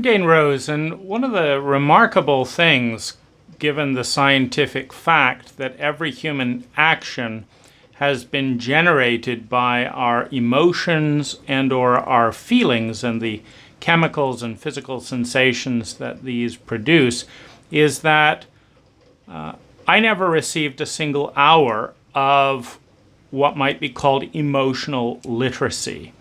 Dane Rose, and one of the remarkable things, given the scientific fact that every human action has been generated by our emotions and or our feelings and the chemicals and physical sensations that these produce, is that I never received a single hour of what might be called emotional literacy.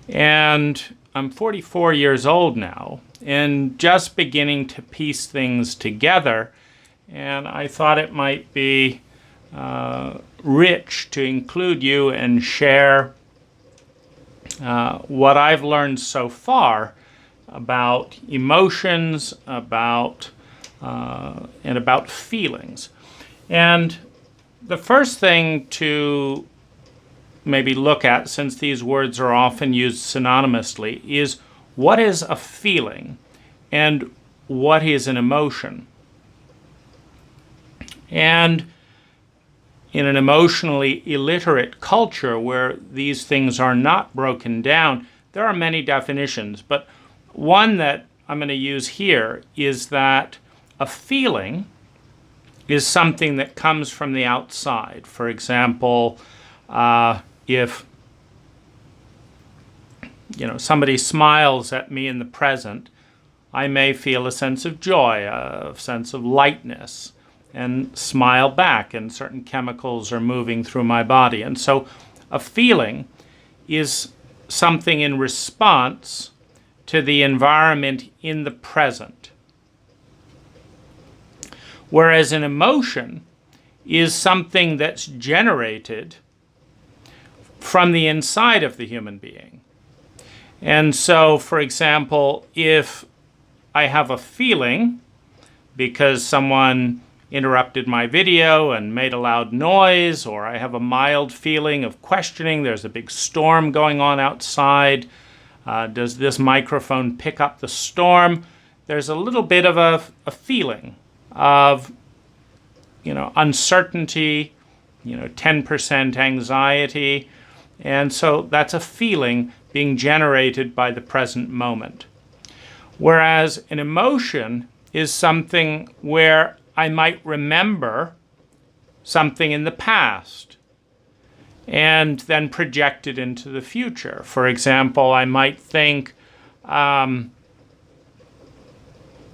And I'm 44 years old now and just beginning to piece things together. And I thought it might be rich to include you and share what I've learned so far about emotions, and about feelings. And the first thing to maybe look at, since these words are often used synonymously, is what is a feeling and what is an emotion. And in an emotionally illiterate culture where these things are not broken down, there are many definitions, but one that I'm going to use here is that a feeling is something that comes from the outside. For example, if somebody smiles at me in the present, I may feel a sense of joy, a sense of lightness, and smile back, and certain chemicals are moving through my body. And so a feeling is something in response to the environment in the present. Whereas an emotion is something that's generated from the inside of the human being. And so, for example, if I have a feeling because someone interrupted my video and made a loud noise, or I have a mild feeling of questioning, there's a big storm going on outside, does this microphone pick up the storm? There's a little bit of a feeling of uncertainty, 10% anxiety, and so that's a feeling being generated by the present moment. Whereas an emotion is something where I might remember something in the past and then project it into the future. For example, I might think,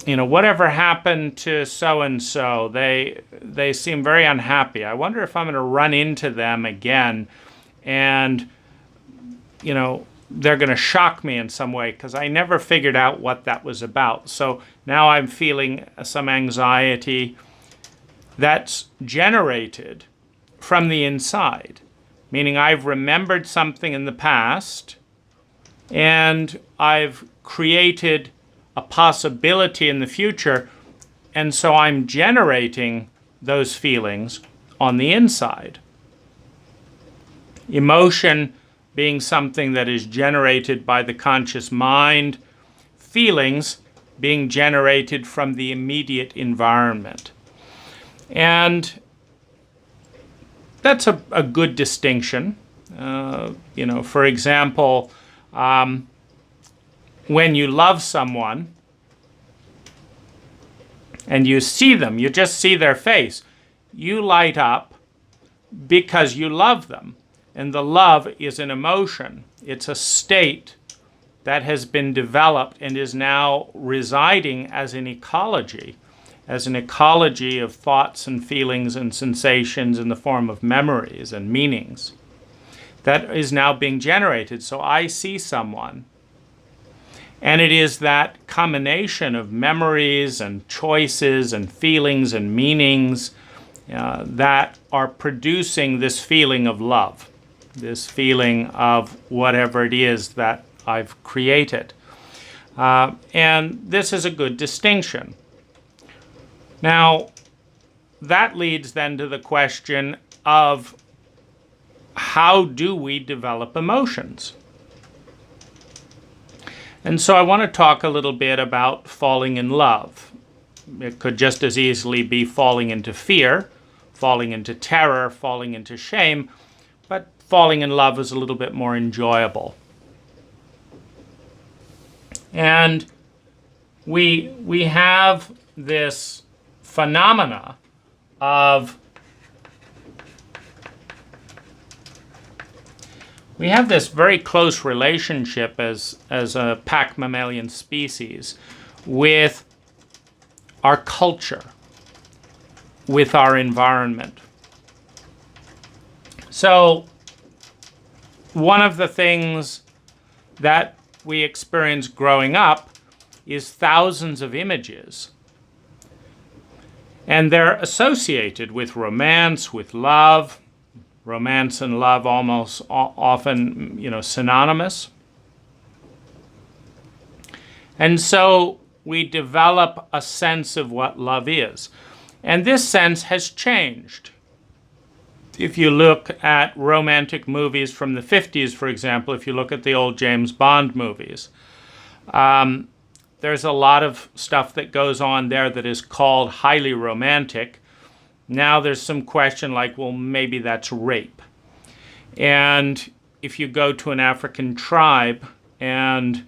whatever happened to so-and-so, they seem very unhappy. I wonder if I'm going to run into them again and, they're going to shock me in some way because I never figured out what that was about. So now I'm feeling some anxiety that's generated from the inside, meaning I've remembered something in the past and I've created a possibility in the future, and so I'm generating those feelings on the inside. Emotion being something that is generated by the conscious mind, feelings being generated from the immediate environment. And that's a good distinction. For example, when you love someone and you see them, you just see their face, you light up because you love them. And the love is an emotion. It's a state that has been developed and is now residing as an ecology of thoughts and feelings and sensations in the form of memories and meanings that is now being generated. So I see someone, and it is that combination of memories and choices and feelings and meanings that are producing this feeling of love, this feeling of whatever it is that I've created. And this is a good distinction. Now, that leads then to the question of how do we develop emotions? And so I want to talk a little bit about falling in love. It could just as easily be falling into fear, falling into terror, falling into shame, but falling in love is a little bit more enjoyable. And we have this phenomena of we have this very close relationship as a pack mammalian species with our culture, with our environment. So one of the things that we experience growing up is thousands of images. And they're associated with romance, with love. Romance and love almost often, synonymous. And so we develop a sense of what love is. And this sense has changed. If you look at romantic movies from the 50s, for example, if you look at the old James Bond movies, there's a lot of stuff that goes on there that is called highly romantic. Now there's some question like, well, maybe that's rape. And if you go to an African tribe and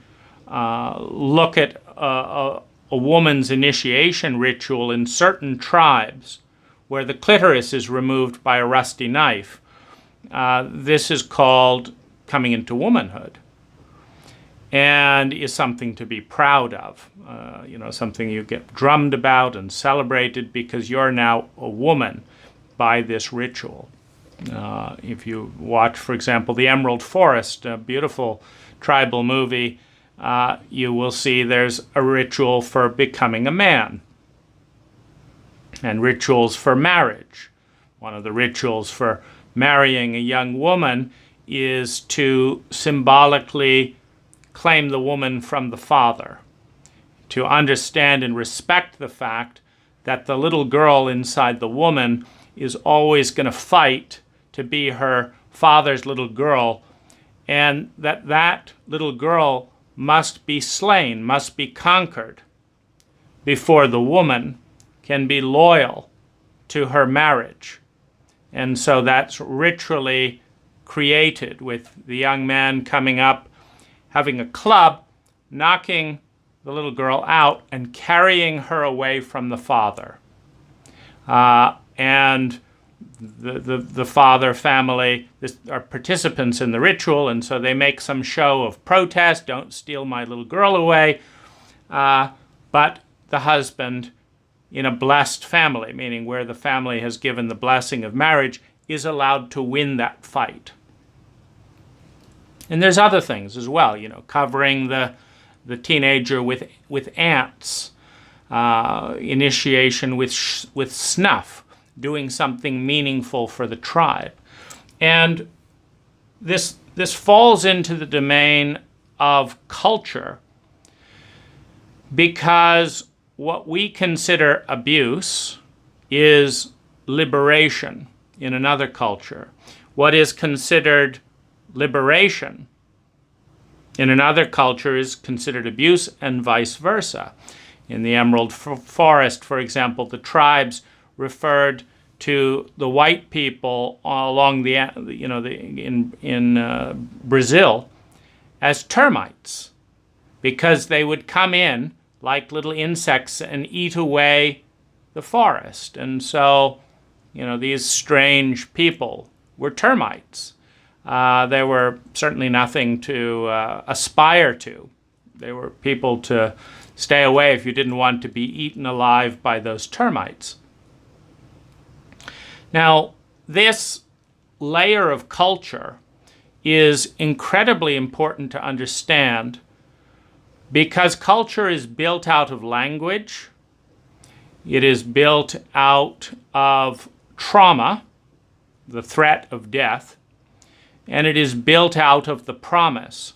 look at a woman's initiation ritual in certain tribes where the clitoris is removed by a rusty knife, this is called coming into womanhood and is something to be proud of. Something you get drummed about and celebrated because you're now a woman by this ritual. If you watch, for example, The Emerald Forest, a beautiful tribal movie, you will see there's a ritual for becoming a man and rituals for marriage. One of the rituals for marrying a young woman is to symbolically claim the woman from the father, to understand and respect the fact that the little girl inside the woman is always going to fight to be her father's little girl, and that little girl must be slain, must be conquered before the woman can be loyal to her marriage. And so that's ritually created with the young man coming up, having a club, knocking the little girl out and carrying her away from the father. And the father family are participants in the ritual, and so they make some show of protest, don't steal my little girl away. But the husband, in a blessed family, meaning where the family has given the blessing of marriage, is allowed to win that fight. And there's other things as well, covering the teenager with ants, initiation with snuff, doing something meaningful for the tribe. And this falls into the domain of culture because what we consider abuse is liberation in another culture. What is considered liberation in another culture is considered abuse, and vice versa. In the Emerald Forest, for example, the tribes referred to the white people along in Brazil as termites, because they would come in like little insects and eat away the forest. And so, these strange people were termites. They were certainly nothing to aspire to. They were people to stay away if you didn't want to be eaten alive by those termites. Now, this layer of culture is incredibly important to understand because culture is built out of language. It is built out of trauma, the threat of death, and it is built out of the promise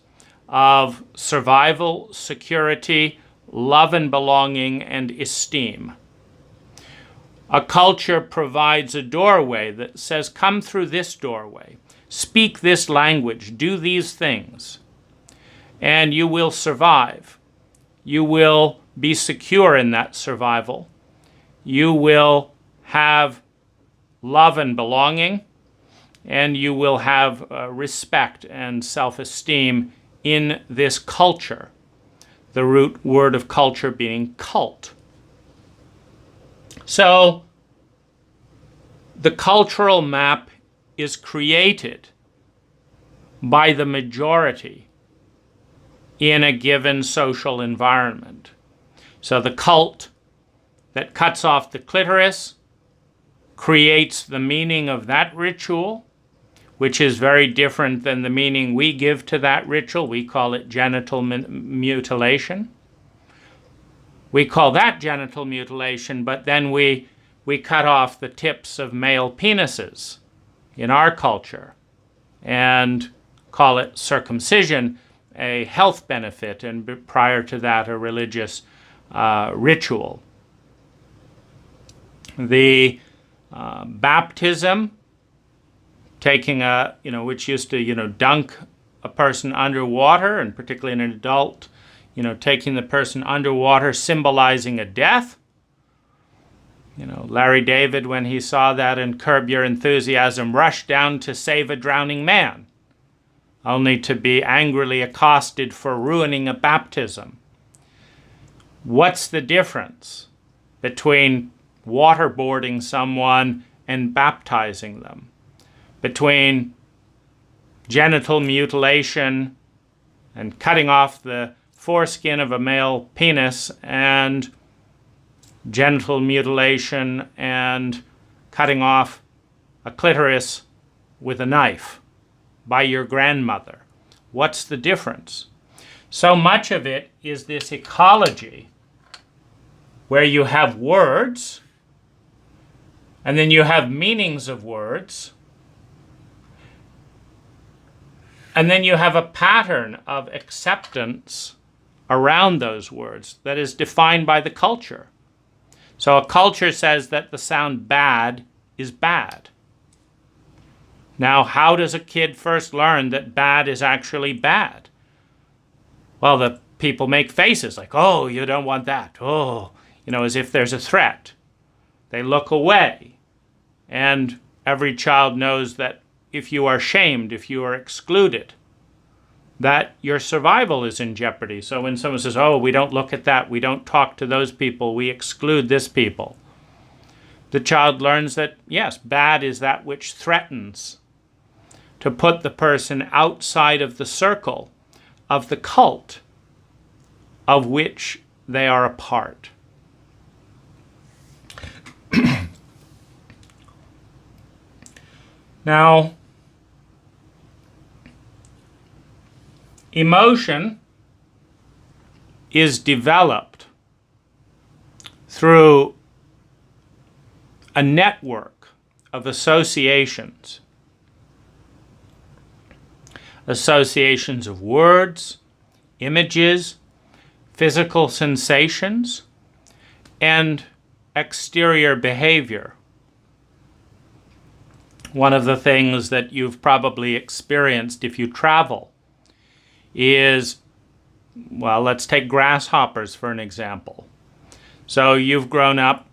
of survival, security, love and belonging, and esteem. A culture provides a doorway that says, come through this doorway, speak this language, do these things, and you will survive. You will be secure in that survival. You will have love and belonging, and you will have respect and self-esteem in this culture the root word of culture being cult. So the cultural map is created by the majority in a given social environment. So the cult that cuts off the clitoris creates the meaning of that ritual, which is very different than the meaning we give to that ritual. We call it genital mutilation. We call that genital mutilation, but then we cut off the tips of male penises in our culture and call it circumcision, a health benefit, and prior to that, a religious ritual. The baptism, taking which used to, dunk a person underwater, and particularly an adult, taking the person underwater, symbolizing a death. Larry David, when he saw that in Curb Your Enthusiasm, rushed down to save a drowning man, only to be angrily accosted for ruining a baptism. What's the difference between waterboarding someone and baptizing them? Between genital mutilation and cutting off the foreskin of a male penis and genital mutilation and cutting off a clitoris with a knife by your grandmother? What's the difference? So much of it is this ecology where you have words and then you have meanings of words, and then you have a pattern of acceptance around those words that is defined by the culture. So a culture says that the sound bad is bad. Now, how does a kid first learn that bad is actually bad? Well, the people make faces like, oh, you don't want that. Oh, as if there's a threat. They look away. And every child knows that if you are shamed, if you are excluded, that your survival is in jeopardy. So when someone says, oh, we don't look at that, we don't talk to those people, we exclude this people, the child learns that, yes, bad is that which threatens to put the person outside of the circle of the cult of which they are a part. Now, emotion is developed through a network of associations. Associations of words, images, physical sensations, and exterior behavior. One of the things that you've probably experienced if you travel is, well, let's take grasshoppers for an example. So you've grown up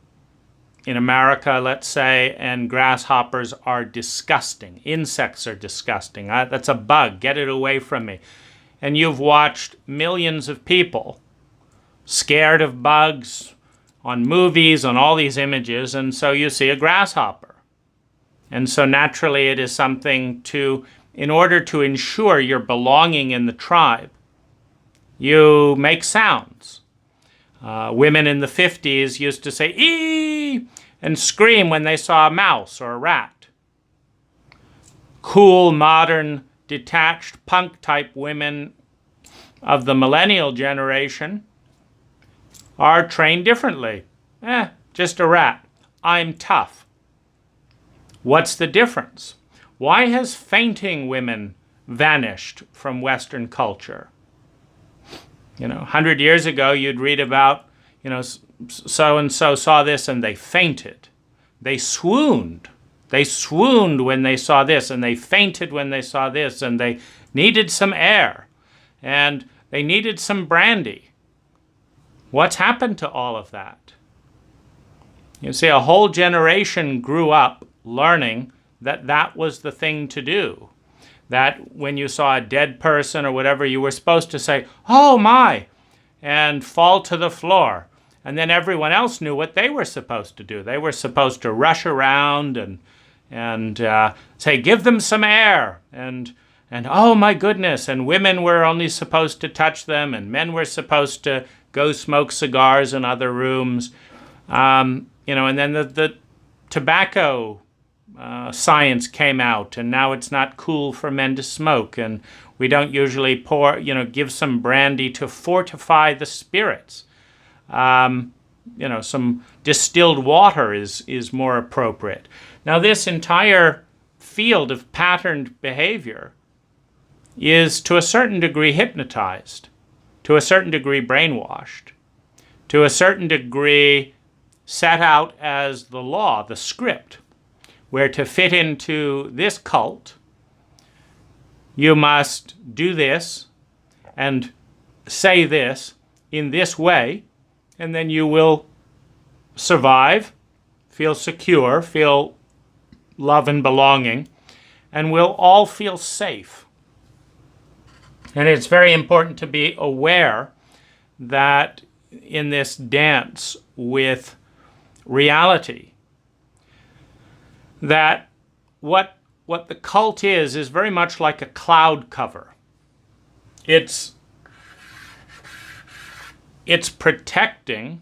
in America, let's say, and grasshoppers are disgusting. Insects are disgusting. That's a bug. Get it away from me. And you've watched millions of people scared of bugs on movies, on all these images, and so you see a grasshopper. And so naturally it is something in order to ensure your belonging in the tribe, you make sounds. Women in the 50s used to say, "ee!" and scream when they saw a mouse or a rat. Cool, modern, detached, punk-type women of the millennial generation are trained differently. Just a rat. I'm tough. What's the difference? Why has fainting women vanished from Western culture? 100 years ago, you'd read about, so-and-so saw this and they fainted. They swooned. They swooned when they saw this, and they fainted when they saw this, and they needed some air, and they needed some brandy. What's happened to all of that? You see, a whole generation grew up learning that that was the thing to do. That when you saw a dead person or whatever, you were supposed to say, "Oh my, and fall to the floor. And then everyone else knew what they were supposed to do. They were supposed to rush around and say, give them some air. And oh my goodness. And women were only supposed to touch them, and men were supposed to go smoke cigars in other rooms. And then the tobacco science came out, and now it's not cool for men to smoke. And we don't usually give some brandy to fortify the spirits. Some distilled water is more appropriate. Now, this entire field of patterned behavior is to a certain degree hypnotized, to a certain degree brainwashed, to a certain degree set out as the law, the script, where to fit into this cult, you must do this and say this in this way, and then you will survive, feel secure, feel love and belonging, and we'll all feel safe. And it's very important to be aware that in this dance with reality, that what the cult is very much like a cloud cover. It's protecting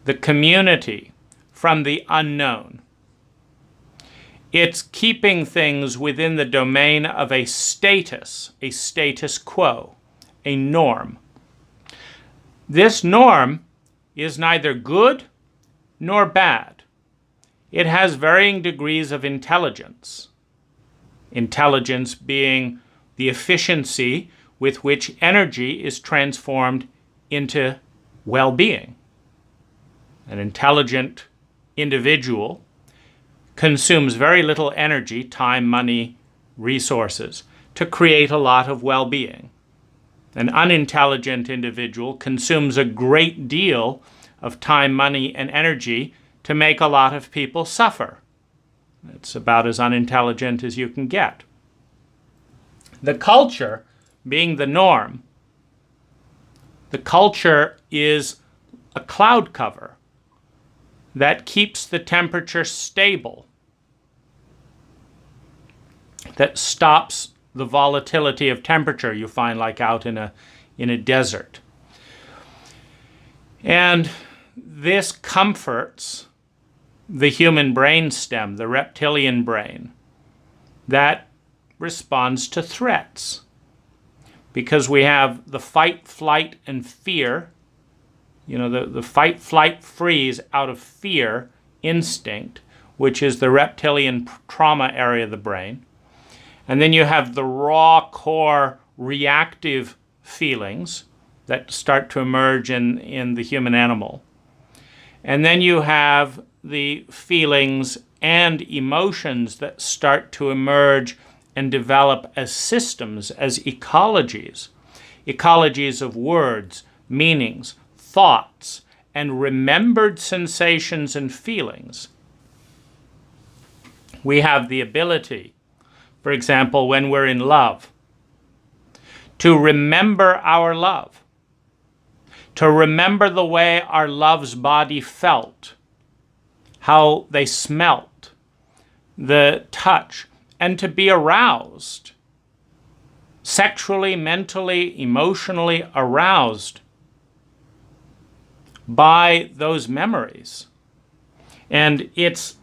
the community from the unknown. It's keeping things within the domain of a status quo, a norm. This norm is neither good nor bad. It has varying degrees of intelligence. Intelligence being the efficiency with which energy is transformed into well-being. An intelligent individual consumes very little energy, time, money, resources, to create a lot of well-being. An unintelligent individual consumes a great deal of time, money, and energy to make a lot of people suffer. It's about as unintelligent as you can get. The culture being the norm, the culture is a cloud cover that keeps the temperature stable, that stops the volatility of temperature you find like out in a desert. And this comforts the human brain stem, the reptilian brain, that responds to threats. Because we have the fight, flight, and fear, the fight, flight, freeze out of fear instinct, which is the reptilian trauma area of the brain. And then you have the raw core reactive feelings that start to emerge in the human animal. And then you have the feelings and emotions that start to emerge and develop as systems, as ecologies of words, meanings, thoughts, and remembered sensations and feelings. We have the ability, for example, when we're in love, to remember our love, to remember the way our love's body felt, how they smelt, the touch, and to be aroused, sexually, mentally, emotionally aroused by those memories. And it's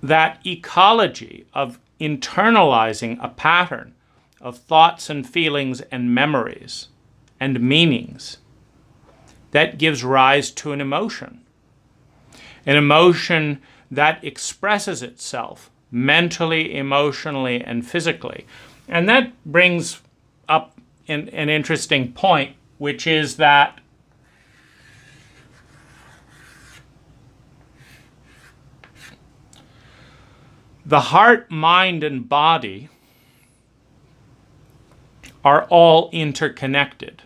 that ecology of internalizing a pattern of thoughts and feelings and memories and meanings that gives rise to an emotion that expresses itself mentally, emotionally, and physically. And that brings up an interesting point, which is that the heart, mind, and body are all interconnected.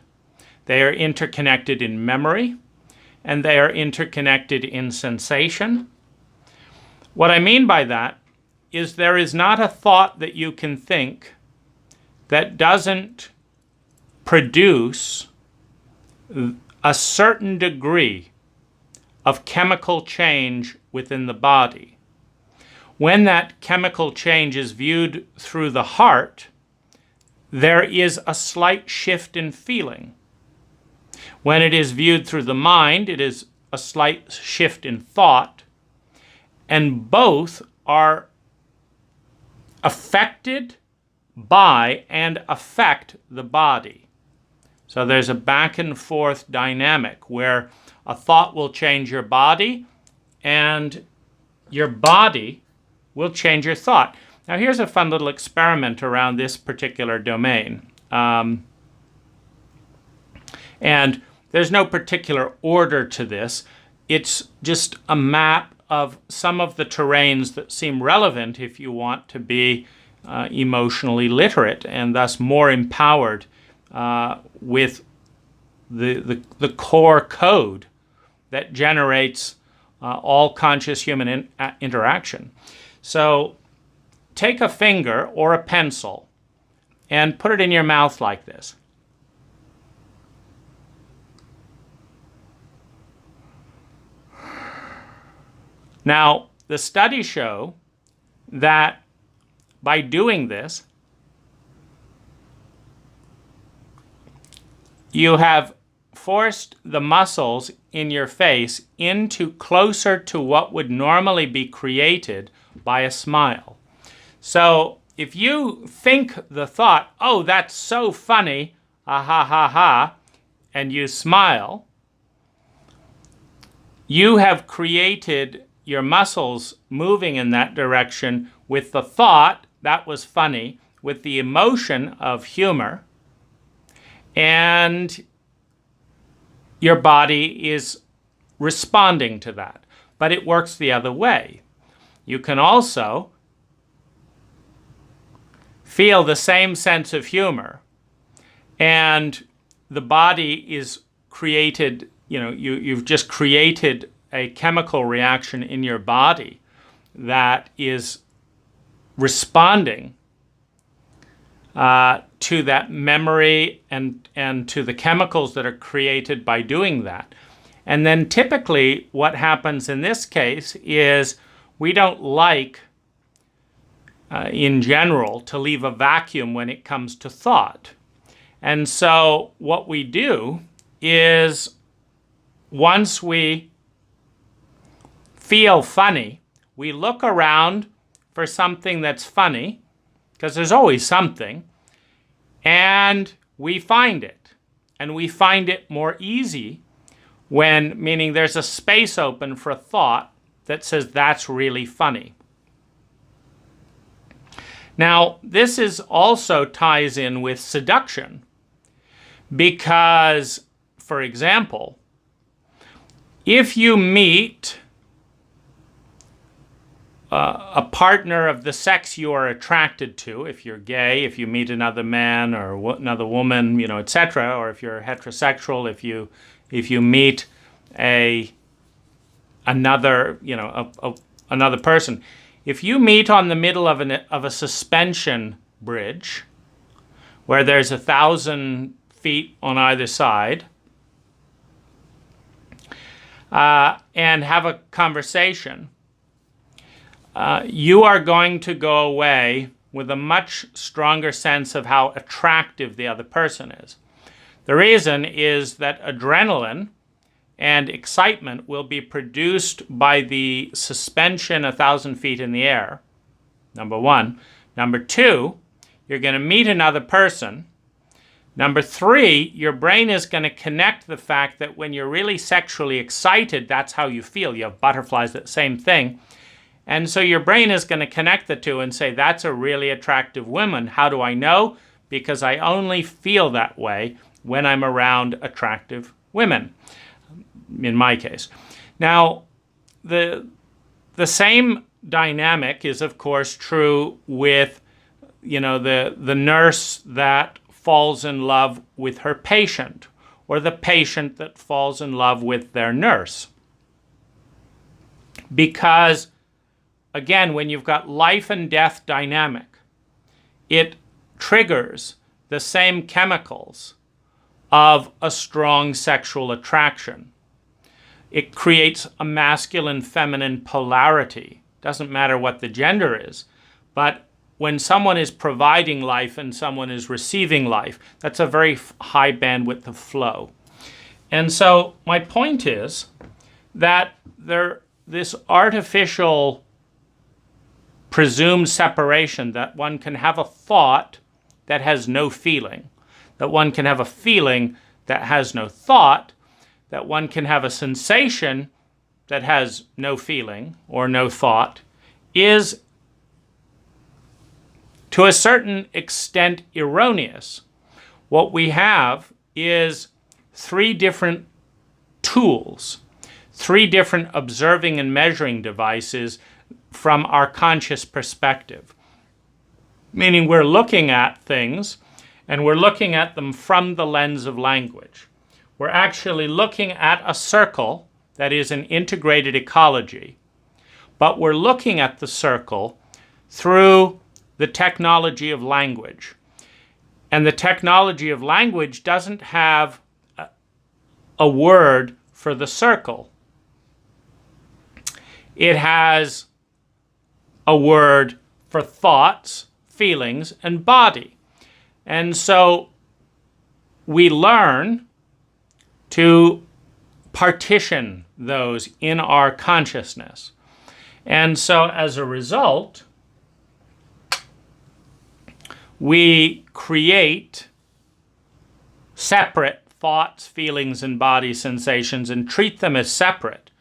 They are interconnected in memory, and they are interconnected in sensation. What I mean by that is there is not a thought that you can think that doesn't produce a certain degree of chemical change within the body. When that chemical change is viewed through the heart, there is a slight shift in feeling. When it is viewed through the mind, it is a slight shift in thought, and both are affected by and affect the body. So there's a back and forth dynamic where a thought will change your body and your body will change your thought. Now here's a fun little experiment around this particular domain. And there's no particular order to this. It's just a map of some of the terrains that seem relevant if you want to be emotionally literate and thus more empowered with the core code that generates all conscious human interaction. So take a finger or a pencil and put it in your mouth like this. Now, the studies show that by doing this, you have forced the muscles in your face into closer to what would normally be created by a smile. So if you think the thought, oh, that's so funny, ha ha ha ha, and you smile, you have created your muscles moving in that direction with the thought, that was funny, with the emotion of humor, and your body is responding to that. But it works the other way. You can also feel the same sense of humor, and the body is created, you've just created a chemical reaction in your body that is responding to that memory and to the chemicals that are created by doing that. And then typically what happens in this case is we don't like, in general, to leave a vacuum when it comes to thought. And so what we do is once we feel funny, we look around for something that's funny, because there's always something, and we find it. And we find it more easy meaning there's a space open for a thought that says that's really funny. Now, this also ties in with seduction, because, for example, if you meet a partner of the sex you are attracted to, if you're gay, if you meet another man or another woman, etc., or if you're heterosexual, if you meet another person, if you meet on the middle of a suspension bridge where there's 1,000 feet on either side, and have a conversation, you are going to go away with a much stronger sense of how attractive the other person is. The reason is that adrenaline and excitement will be produced by the suspension 1,000 feet in the air, number one. Number two, you're going to meet another person. Number three, your brain is going to connect the fact that when you're really sexually excited, that's how you feel. You have butterflies, that same thing. And so your brain is going to connect the two and say, that's a really attractive woman. How do I know? Because I only feel that way when I'm around attractive women, in my case. Now, the same dynamic is, of course, true with, the nurse that falls in love with her patient, or the patient that falls in love with their nurse. Because again, when you've got life and death dynamic, it triggers the same chemicals of a strong sexual attraction. It creates a masculine-feminine polarity. Doesn't matter what the gender is, but when someone is providing life and someone is receiving life, that's a very high bandwidth of flow. And so my point is that this artificial presumed separation, that one can have a thought that has no feeling, that one can have a feeling that has no thought, that one can have a sensation that has no feeling or no thought, is to a certain extent erroneous. What we have is three different tools, three different observing and measuring devices from our conscious perspective. Meaning we're looking at things and we're looking at them from the lens of language. We're actually looking at a circle that is an integrated ecology, but we're looking at the circle through the technology of language. And the technology of language doesn't have a word for the circle. It has a word for thoughts, feelings, and body. And so we learn to partition those in our consciousness. And so as a result, we create separate thoughts, feelings, and body sensations and treat them as separate.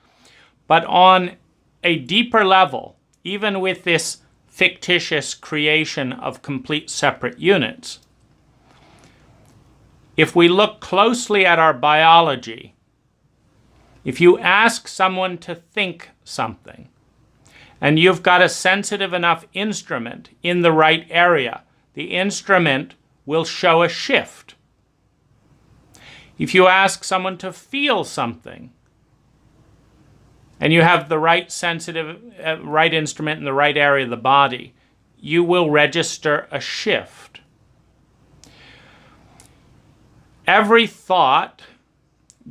But on a deeper level, even with this fictitious creation of complete separate units, if we look closely at our biology, if you ask someone to think something, and you've got a sensitive enough instrument in the right area, the instrument will show a shift. If you ask someone to feel something, and you have the right right instrument in the right area of the body, you will register a shift. Every thought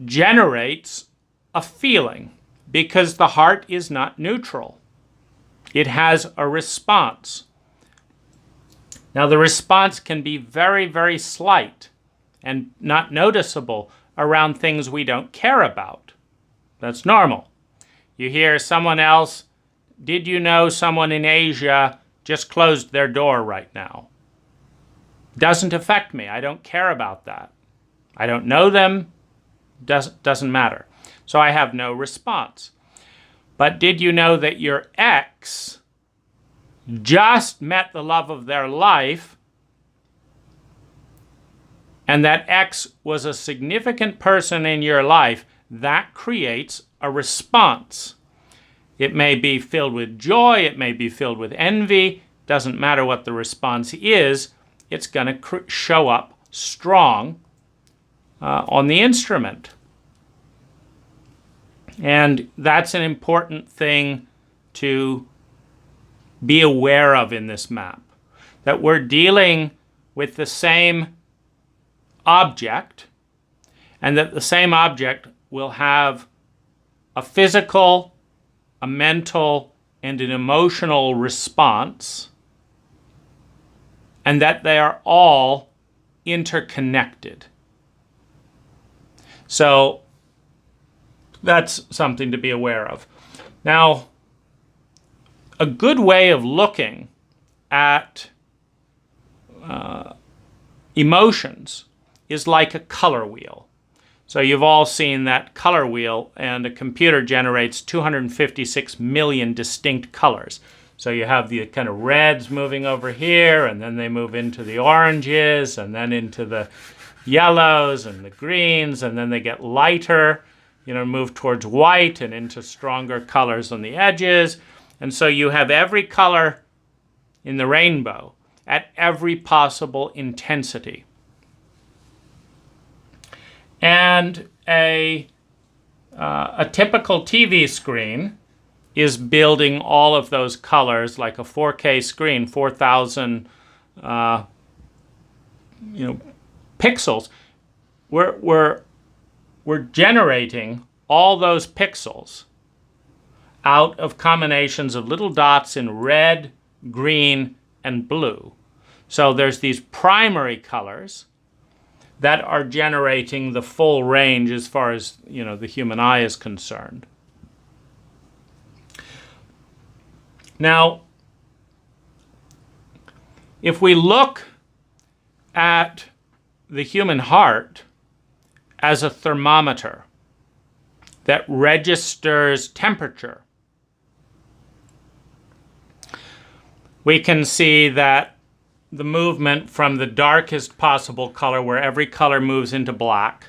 generates a feeling because the heart is not neutral. It has a response. Now, the response can be very, very slight and not noticeable around things we don't care about. That's normal. You hear someone else, did you know someone in Asia just closed their door right now? Doesn't affect me. I don't care about that. I don't know them. Doesn't matter. So I have no response. But did you know that your ex just met the love of their life, and that ex was a significant person in your life? That creates a response. It may be filled with joy, it may be filled with envy, doesn't matter what the response is, it's going to show up strong on the instrument. And that's an important thing to be aware of in this map, that we're dealing with the same object, and that the same object will have a physical, a mental, and an emotional response, and that they are all interconnected. So that's something to be aware of. Now, a good way of looking at emotions is like a color wheel. So you've all seen that color wheel, and a computer generates 256 million distinct colors. So you have the kind of reds moving over here, and then they move into the oranges, and then into the yellows and the greens, and then they get lighter, move towards white and into stronger colors on the edges. And so you have every color in the rainbow at every possible intensity. And a typical TV screen is building all of those colors like a 4K screen, 4,000 pixels. we're generating all those pixels out of combinations of little dots in red, green, and blue. So there's these primary colors that are generating the full range as far as, the human eye is concerned. Now, if we look at the human heart as a thermometer that registers temperature, we can see that the movement from the darkest possible color, where every color moves into black.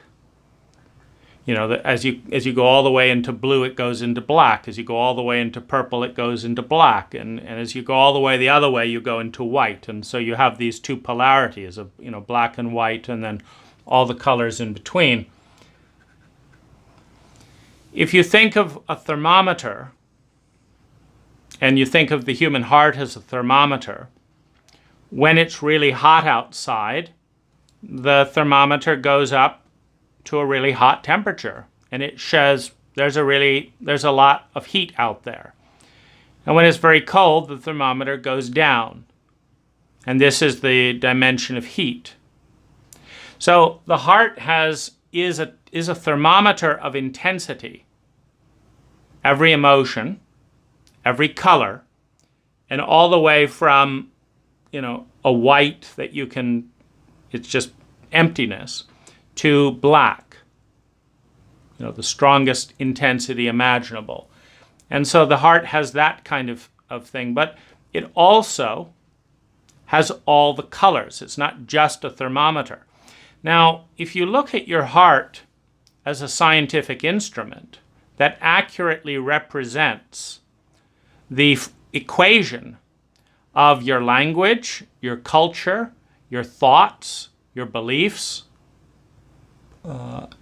As you go all the way into blue, it goes into black. As you go all the way into purple, it goes into black. And as you go all the way the other way, you go into white. And so you have these two polarities of, black and white, and then all the colors in between. If you think of a thermometer, and you think of the human heart as a thermometer, when it's really hot outside, the thermometer goes up to a really hot temperature, and it shows there's a lot of heat out there. And when it's very cold, the thermometer goes down. And this is the dimension of heat. So the heart is a thermometer of intensity. Every emotion, every color, and all the way from a white that it's just emptiness, to black, the strongest intensity imaginable. And so the heart has that kind of thing, but it also has all the colors. It's not just a thermometer. Now, if you look at your heart as a scientific instrument that accurately represents the equation of your language, your culture, your thoughts, your beliefs,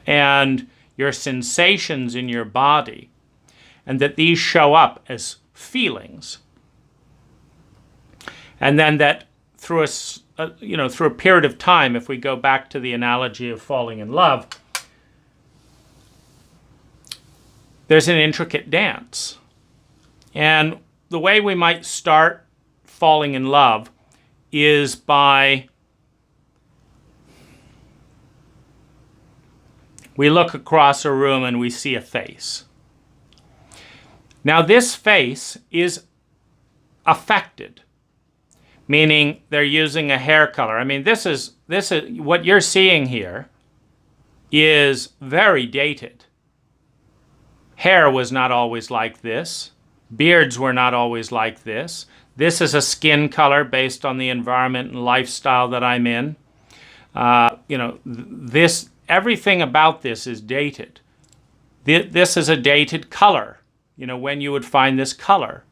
and your sensations in your body, and that these show up as feelings, and then that through a period of time, if we go back to the analogy of falling in love, there's an intricate dance. And the way we might start falling in love is by we look across a room and we see a face. Now this face is affected, meaning they're using a hair color. I mean, this is what you're seeing here is very dated. Hair was not always like this. Beards were not always like this. This is a skin color based on the environment and lifestyle that I'm in. Everything about this is dated. This is a dated color, when you would find this color.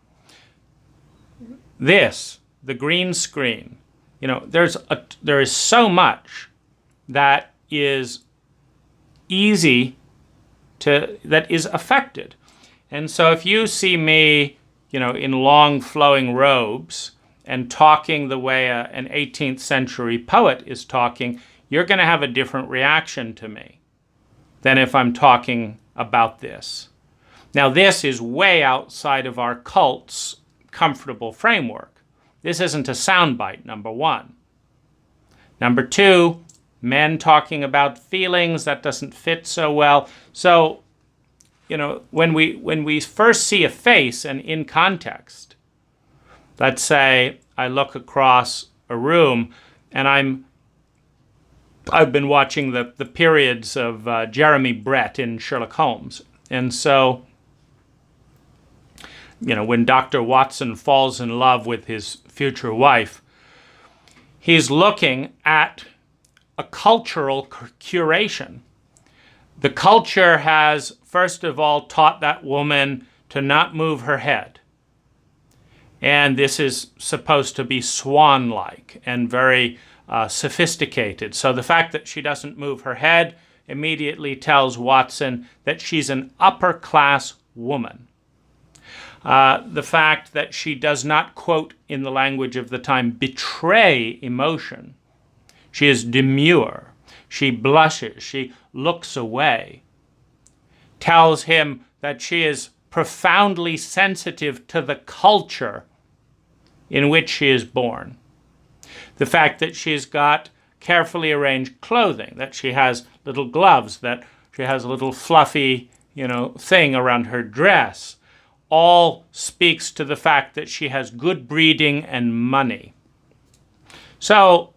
The green screen, there is so much that is that is affected. And so if you see me, in long flowing robes and talking the way an 18th century poet is talking, you're going to have a different reaction to me than if I'm talking about this. Now, this is way outside of our cult's comfortable framework. This isn't a soundbite, number one. Number two, men talking about feelings, that doesn't fit so well. So, when we first see a face and in context, let's say I look across a room and I've been watching the periods of Jeremy Brett in Sherlock Holmes. And so, when Dr. Watson falls in love with his future wife, he's looking at a cultural curation. The culture has, first of all, taught that woman to not move her head. And this is supposed to be swan-like and very sophisticated. So the fact that she doesn't move her head immediately tells Watson that she's an upper-class woman. The fact that she does not, quote, in the language of the time, betray emotion. She is demure. she blushes, she looks away, tells him that she is profoundly sensitive to the culture in which she is born. The fact that she's got carefully arranged clothing, that she has little gloves, that she has a little fluffy, thing around her dress, all speaks to the fact that she has good breeding and money. So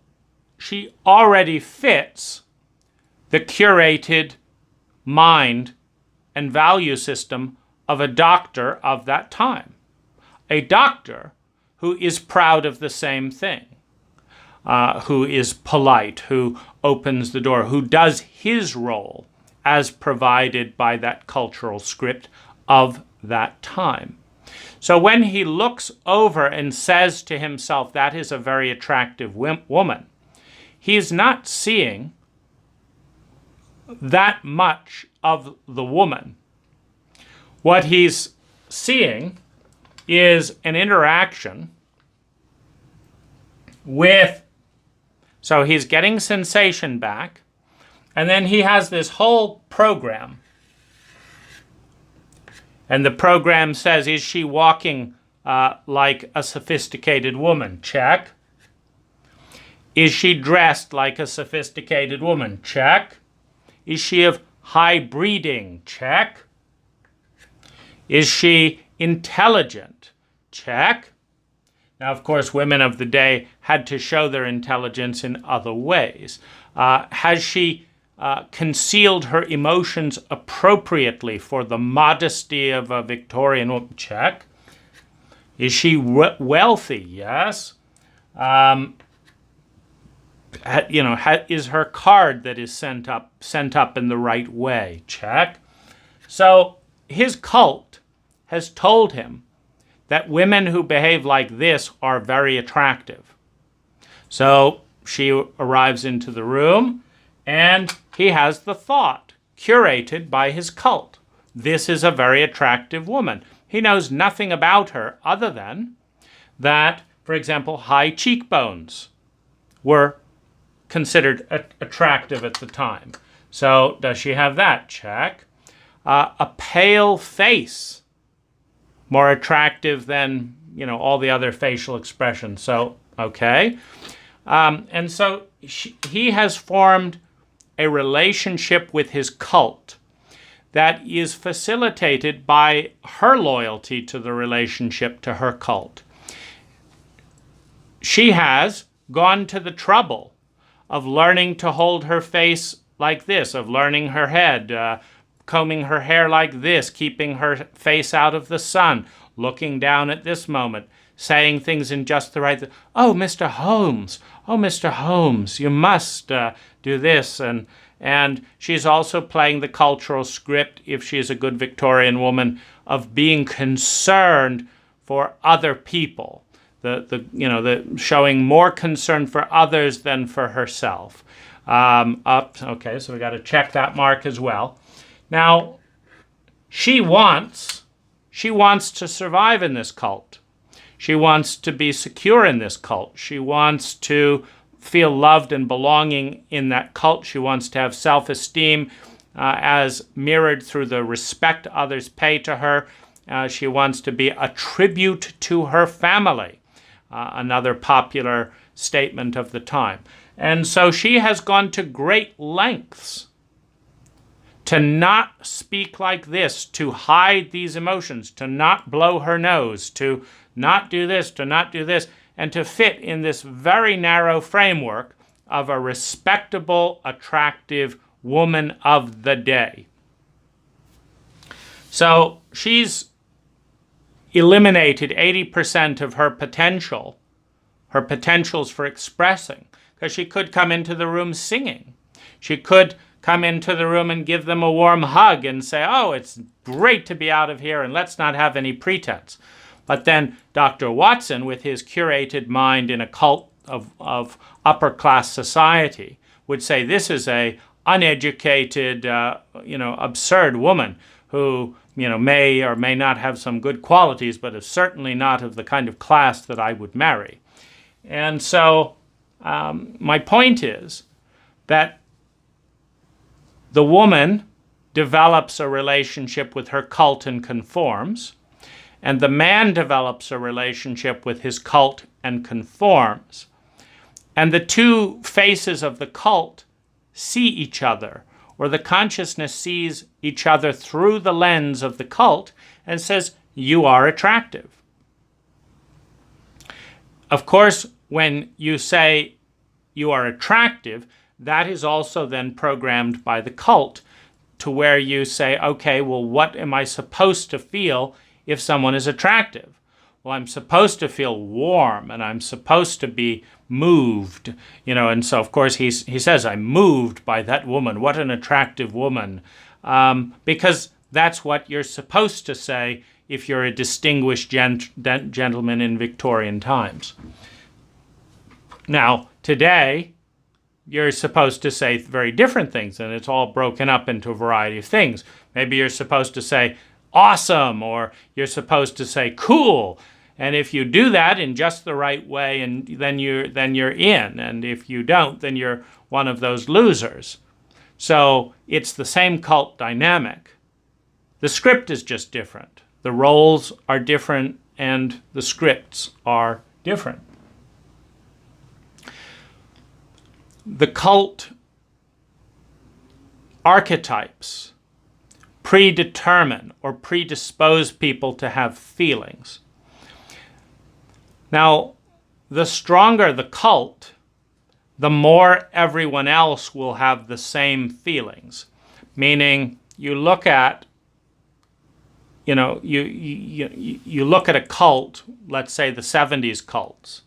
she already fits the curated mind and value system of a doctor of that time. A doctor who is proud of the same thing, who is polite, who opens the door, who does his role as provided by that cultural script of that time. So when he looks over and says to himself, that is a very attractive woman, he's not seeing that much of the woman. What he's seeing is an interaction with, so he's getting sensation back, and then he has this whole program. And the program says, is she walking like a sophisticated woman? Check. Is she dressed like a sophisticated woman? Check. Is she of high breeding? Check. Is she intelligent? Check. Now, of course, women of the day had to show their intelligence in other ways. Has she concealed her emotions appropriately for the modesty of a Victorian woman? Check. Is she wealthy? Yes. Is her card that is sent up in the right way? Check. So his cult has told him that women who behave like this are very attractive. So she arrives into the room, and he has the thought, curated by his cult. This is a very attractive woman. He knows nothing about her other than that, for example, high cheekbones were considered attractive at the time. So does she have that? Check. A pale face, more attractive than, all the other facial expressions. So, okay. And so he has formed a relationship with his cult that is facilitated by her loyalty to the relationship to her cult. She has gone to the trouble of learning to hold her face like this, of learning her head, combing her hair like this, keeping her face out of the sun, looking down at this moment, saying things in just the right... Oh, Mr. Holmes, you must do this. And she's also playing the cultural script, if she's a good Victorian woman, of being concerned for other people. The showing more concern for others than for herself. Okay, so we got to check that mark as well. Now, she wants to survive in this cult. She wants to be secure in this cult. She wants to feel loved and belonging in that cult. She wants to have self-esteem as mirrored through the respect others pay to her. She wants to be a tribute to her family, another popular statement of the time. And so she has gone to great lengths to not speak like this, to hide these emotions, to not blow her nose, to not do this, to not do this, and to fit in this very narrow framework of a respectable, attractive woman of the day. So she's eliminated 80% of her potentials for expressing, because she could come into the room singing. She could come into the room and give them a warm hug and say, oh, it's great to be out of here and let's not have any pretense. But then Dr. Watson, with his curated mind in a cult of upper-class society, would say this is a uneducated, absurd woman who, may or may not have some good qualities, but is certainly not of the kind of class that I would marry. And so my point is that The woman develops a relationship with her cult and conforms, and the man develops a relationship with his cult and conforms. And the two faces of the cult see each other, or the consciousness sees each other through the lens of the cult and says, you are attractive. Of course, when you say you are attractive, that is also then programmed by the cult to where you say, okay, well, what am I supposed to feel if someone is attractive? Well, I'm supposed to feel warm, and I'm supposed to be moved, and so, of course, he says, I'm moved by that woman. What an attractive woman. Because that's what you're supposed to say if you're a distinguished gentleman in Victorian times. Now, today, you're supposed to say very different things, and it's all broken up into a variety of things. Maybe you're supposed to say awesome, or you're supposed to say cool. And if you do that in just the right way, and then you're in. And if you don't, then you're one of those losers. So it's the same cult dynamic. The script is just different. The roles are different, and the scripts are different. The cult archetypes predetermine or predispose people to have feelings. Now, the stronger the cult, the more everyone else will have the same feelings. Meaning, you look at, you look at a cult, let's say the 70s cults,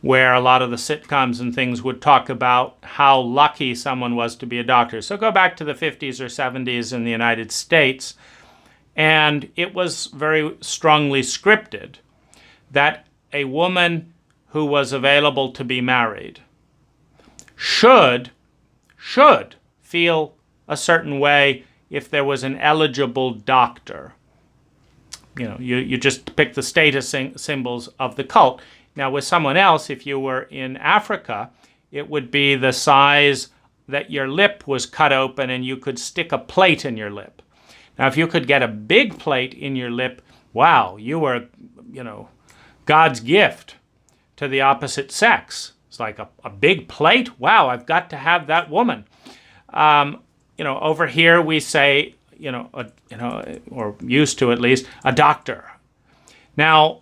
where a lot of the sitcoms and things would talk about how lucky someone was to be a doctor. So go back to the 50s or 70s in the United States, and it was very strongly scripted that a woman who was available to be married should feel a certain way if there was an eligible doctor. You just pick the status symbols of the cult. Now, with someone else, if you were in Africa, it would be the size that your lip was cut open and you could stick a plate in your lip. Now, if you could get a big plate in your lip, wow, you were, God's gift to the opposite sex. It's like a big plate. Wow, I've got to have that woman. Over here we say, or used to at least, a doctor. Now,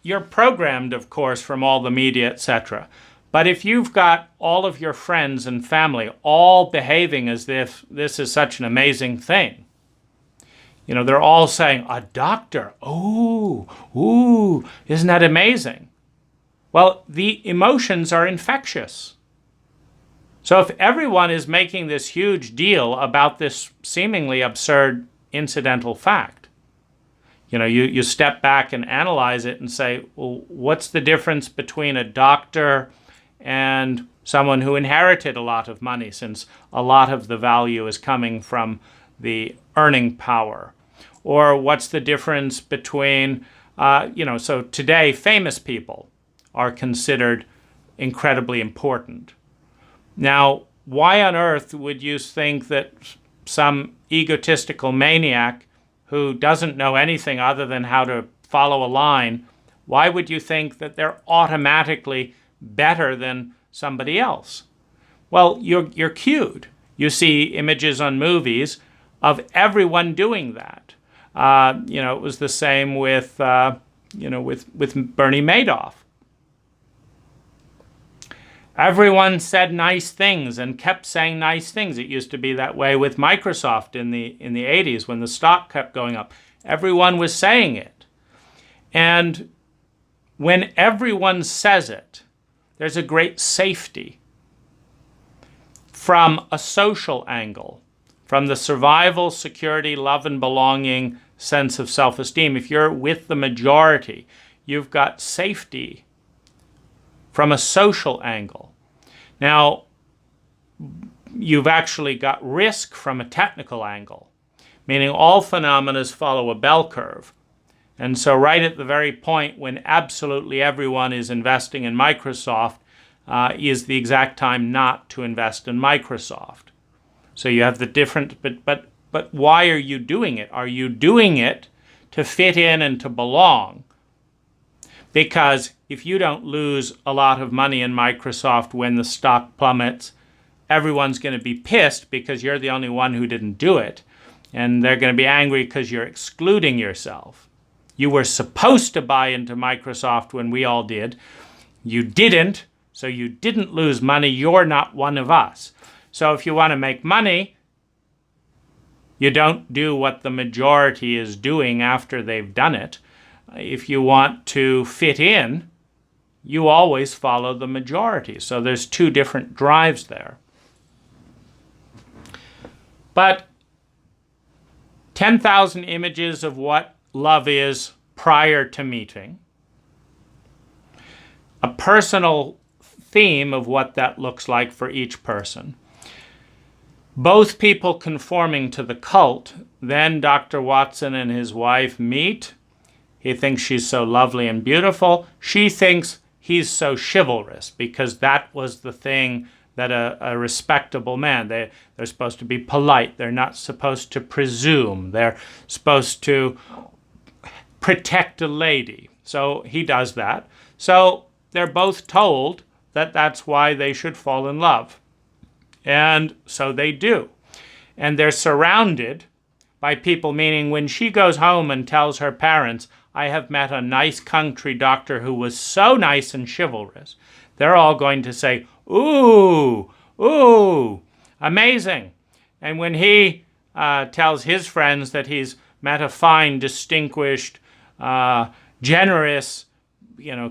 you're programmed, of course, from all the media, etc. But if you've got all of your friends and family all behaving as if this is such an amazing thing, they're all saying, a doctor, ooh, isn't that amazing? Well, the emotions are infectious. So if everyone is making this huge deal about this seemingly absurd incidental fact, you step back and analyze it and say, well, what's the difference between a doctor and someone who inherited a lot of money, since a lot of the value is coming from the earning power? Or what's the difference between, so today famous people are considered incredibly important. Now, why on earth would you think that some egotistical maniac who doesn't know anything other than how to follow a line, why would you think that they're automatically better than somebody else? Well, you're cued. You see images on movies of everyone doing that. It was the same with Bernie Madoff. Everyone said nice things and kept saying nice things. It used to be that way with Microsoft in the 80s when the stock kept going up. Everyone was saying it. And when everyone says it, there's a great safety from a social angle, from the survival, security, love and belonging sense of self-esteem. If you're with the majority, you've got safety from a social angle. Now, you've actually got risk from a technical angle, meaning all phenomena follow a bell curve. And so right at the very point when absolutely everyone is investing in Microsoft is the exact time not to invest in Microsoft. So you have the different, but why are you doing it? Are you doing it to fit in and to belong? Because if you don't lose a lot of money in Microsoft when the stock plummets, everyone's going to be pissed because you're the only one who didn't do it. And they're going to be angry because you're excluding yourself. You were supposed to buy into Microsoft when we all did. You didn't, so you didn't lose money. You're not one of us. So if you want to make money, you don't do what the majority is doing after they've done it. If you want to fit in, you always follow the majority. So there's two different drives there. But 10,000 images of what love is prior to meeting. A personal theme of what that looks like for each person. Both people conforming to the cult. Then Dr. Watson and his wife meet. He thinks she's so lovely and beautiful. She thinks he's so chivalrous because that was the thing that a respectable man, they're supposed to be polite. They're not supposed to presume. They're supposed to protect a lady. So he does that. So they're both told that that's why they should fall in love. And so they do. And they're surrounded by people, meaning when she goes home and tells her parents, I have met a nice country doctor who was so nice and chivalrous, they're all going to say, ooh, ooh, amazing. And when he tells his friends that he's met a fine, distinguished, generous,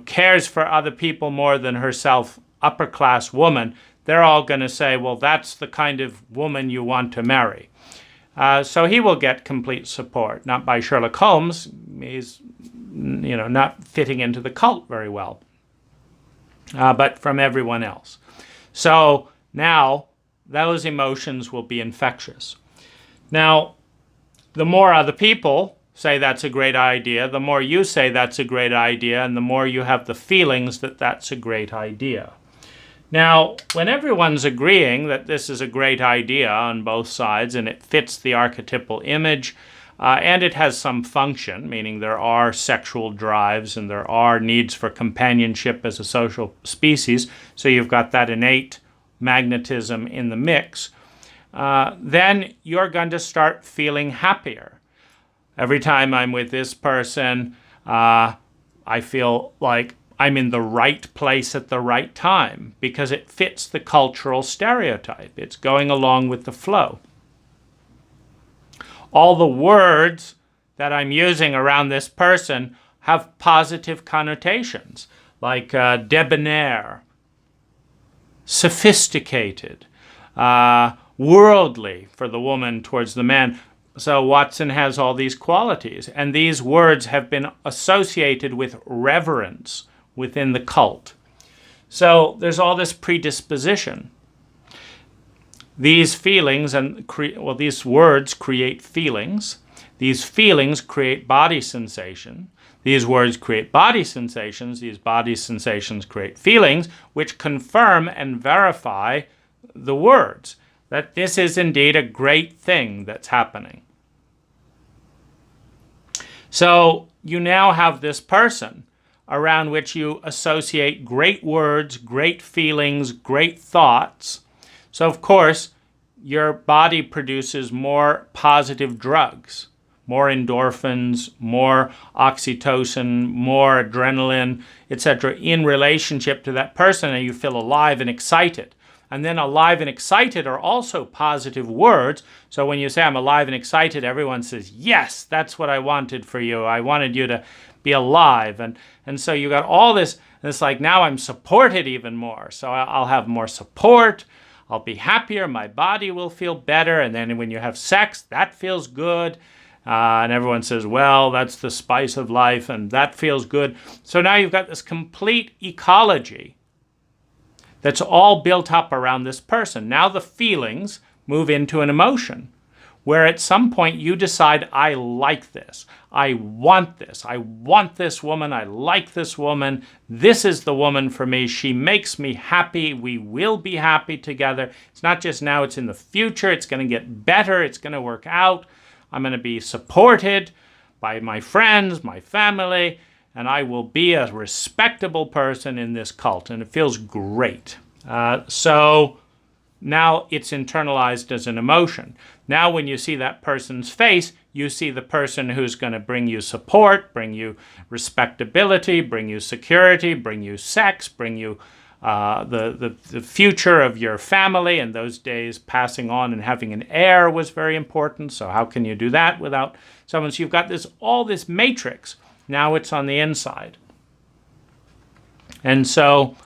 cares for other people more than herself, upper-class woman, they're all going to say, well, that's the kind of woman you want to marry. So he will get complete support, not by Sherlock Holmes. He's, not fitting into the cult very well, but from everyone else. So now those emotions will be infectious. Now, the more other people say that's a great idea, the more you say that's a great idea, and the more you have the feelings that that's a great idea. Now, when everyone's agreeing that this is a great idea on both sides and it fits the archetypal image and it has some function, meaning there are sexual drives and there are needs for companionship as a social species, so you've got that innate magnetism in the mix, then you're going to start feeling happier. Every time I'm with this person, I feel like I'm in the right place at the right time because it fits the cultural stereotype. It's going along with the flow. All the words that I'm using around this person have positive connotations, like debonair, sophisticated, worldly for the woman towards the man. So Watson has all these qualities, and these words have been associated with reverence within the cult. So there's all this predisposition. These feelings these words create feelings. These feelings create body sensation. These words create body sensations. These body sensations create feelings, which confirm and verify the words that this is indeed a great thing that's happening. So you now have this person around which you associate great words, great feelings, great thoughts. So, of course, your body produces more positive drugs, more endorphins, more oxytocin, more adrenaline, etc., in relationship to that person, and you feel alive and excited. And then alive and excited are also positive words. So when you say I'm alive and excited, everyone says, yes, that's what I wanted for you. I wanted you to be alive. And so you got all this, and it's like now I'm supported even more. So I'll have more support. I'll be happier. My body will feel better. And then when you have sex, that feels good. And everyone says, well, that's the spice of life, and that feels good. So now you've got this complete ecology that's all built up around this person. Now the feelings move into an emotion, where at some point you decide, I like this. I want this. I want this woman. I like this woman. This is the woman for me. She makes me happy. We will be happy together. It's not just now, it's in the future. It's going to get better. It's going to work out. I'm going to be supported by my friends, my family, and I will be a respectable person in this cult. And it feels great. So now it's internalized as an emotion. Now when you see that person's face, you see the person who's going to bring you support, bring you respectability, bring you security, bring you sex, bring you the future of your family. In those days, passing on and having an heir was very important. So how can you do that without someone? So you've got all this matrix. Now it's on the inside. And so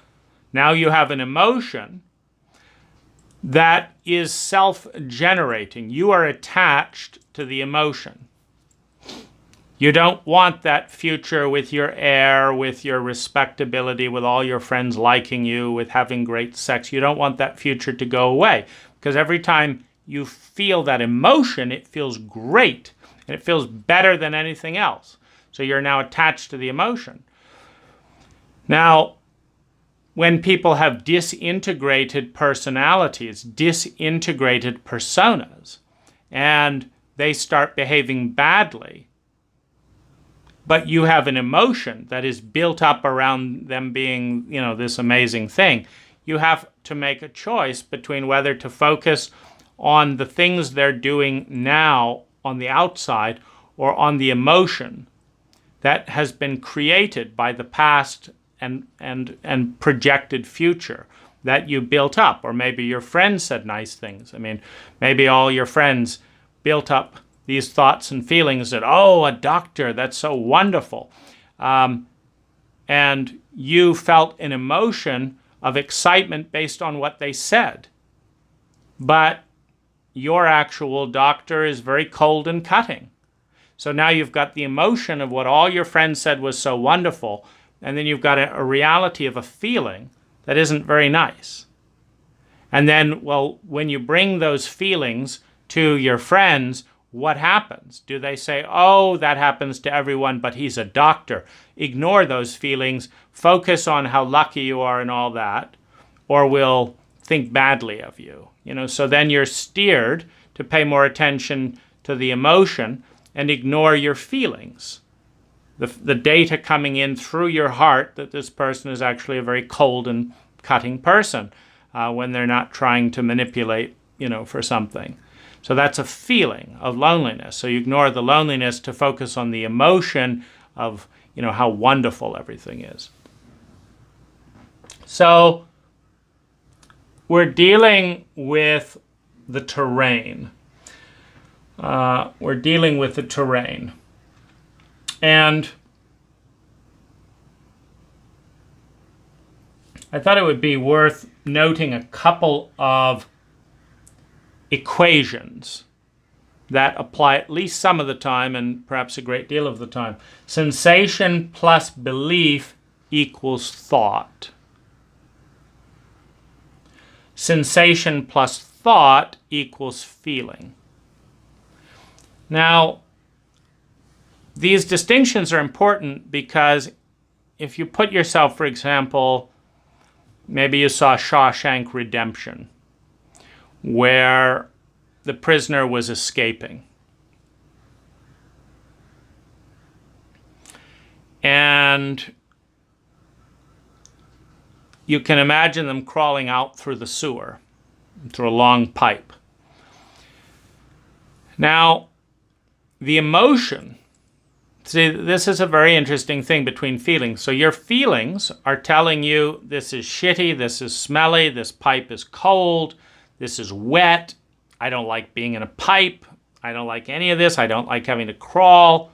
now you have an emotion that is self-generating. You are attached to the emotion. You don't want that future with your heir, with your respectability, with all your friends liking you, with having great sex. You don't want that future to go away, because every time you feel that emotion, it feels great, and it feels better than anything else. So you're now attached to the emotion. Now, when people have disintegrated personalities, disintegrated personas, and they start behaving badly, but you have an emotion that is built up around them being, this amazing thing, you have to make a choice between whether to focus on the things they're doing now on the outside or on the emotion that has been created by the past and projected future that you built up. Or maybe your friends said nice things. I mean, maybe all your friends built up these thoughts and feelings that, oh, a doctor, that's so wonderful. And you felt an emotion of excitement based on what they said. But your actual doctor is very cold and cutting. So now you've got the emotion of what all your friends said was so wonderful, and then you've got a reality of a feeling that isn't very nice. And then, well, when you bring those feelings to your friends, what happens? Do they say, oh, that happens to everyone, but he's a doctor? Ignore those feelings, focus on how lucky you are and all that, or we'll think badly of you. So then you're steered to pay more attention to the emotion and ignore your feelings. The data coming in through your heart that this person is actually a very cold and cutting person when they're not trying to manipulate, for something. So that's a feeling of loneliness. So you ignore the loneliness to focus on the emotion of, how wonderful everything is. So we're dealing with the terrain. And I thought it would be worth noting a couple of equations that apply at least some of the time and perhaps a great deal of the time. Sensation plus belief equals thought. Sensation plus thought equals feeling. Now, these distinctions are important because if you put yourself, for example, maybe you saw Shawshank Redemption, where the prisoner was escaping. And you can imagine them crawling out through the sewer, through a long pipe. Now, the emotion, see, this is a very interesting thing between feelings. So your feelings are telling you this is shitty, this is smelly, this pipe is cold, this is wet, I don't like being in a pipe, I don't like any of this, I don't like having to crawl.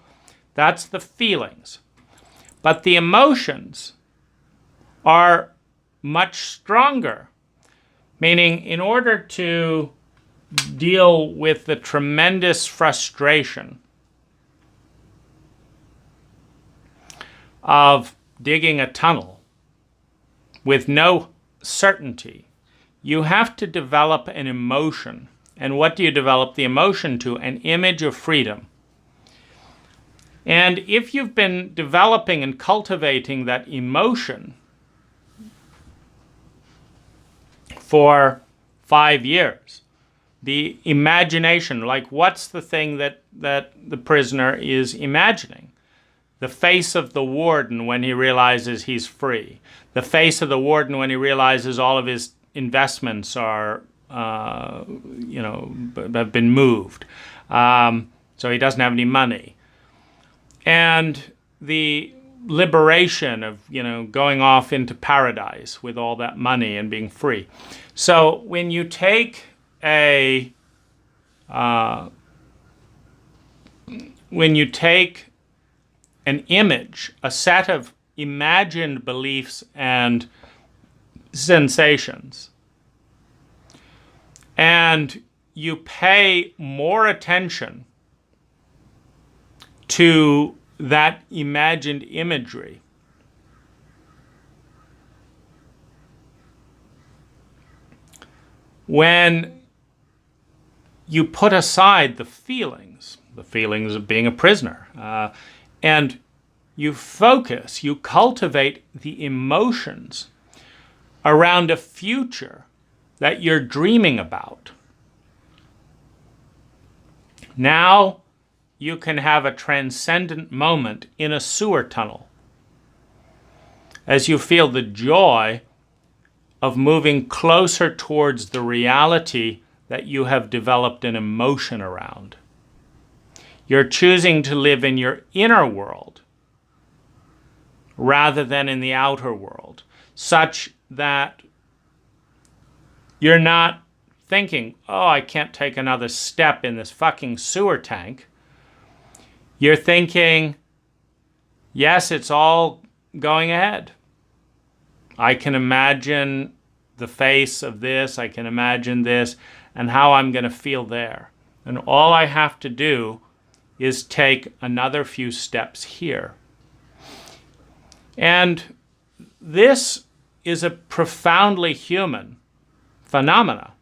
That's the feelings. But the emotions are much stronger, meaning in order to deal with the tremendous frustration of digging a tunnel with no certainty, you have to develop an emotion And what do you develop the emotion to? An image of freedom. And if you've been developing and cultivating that emotion for 5 years, the imagination, like what's the thing that the prisoner is imagining? The face of the warden when he realizes he's free. The face of the warden when he realizes all of his investments are, have been moved. So he doesn't have any money. And the liberation of, going off into paradise with all that money and being free. So when you take an image, a set of imagined beliefs and sensations, and you pay more attention to that imagined imagery, when you put aside the feelings of being a prisoner, and you focus, you cultivate the emotions around a future that you're dreaming about. Now you can have a transcendent moment in a sewer tunnel as you feel the joy of moving closer towards the reality that you have developed an emotion around. You're choosing to live in your inner world rather than in the outer world, such that you're not thinking, oh, I can't take another step in this fucking sewer tank. You're thinking, yes, it's all going ahead. I can imagine the face of this, I can imagine this, and how I'm going to feel there. And all I have to do is take another few steps here. And this is a profoundly human phenomena.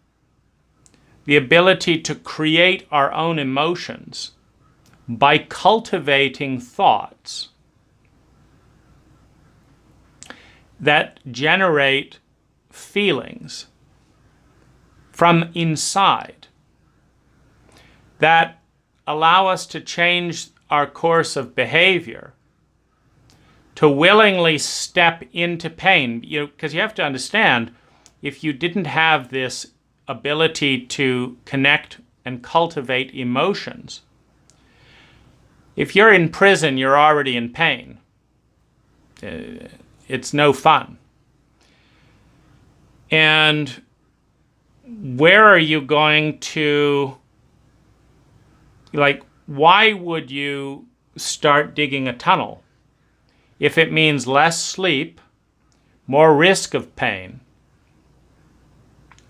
The ability to create our own emotions by cultivating thoughts that generate feelings from inside that allow us to change our course of behavior, to willingly step into pain. Because you have to understand, if you didn't have this ability to connect and cultivate emotions, if you're in prison, you're already in pain. It's no fun. And where are you going to, why would you start digging a tunnel if it means less sleep, more risk of pain,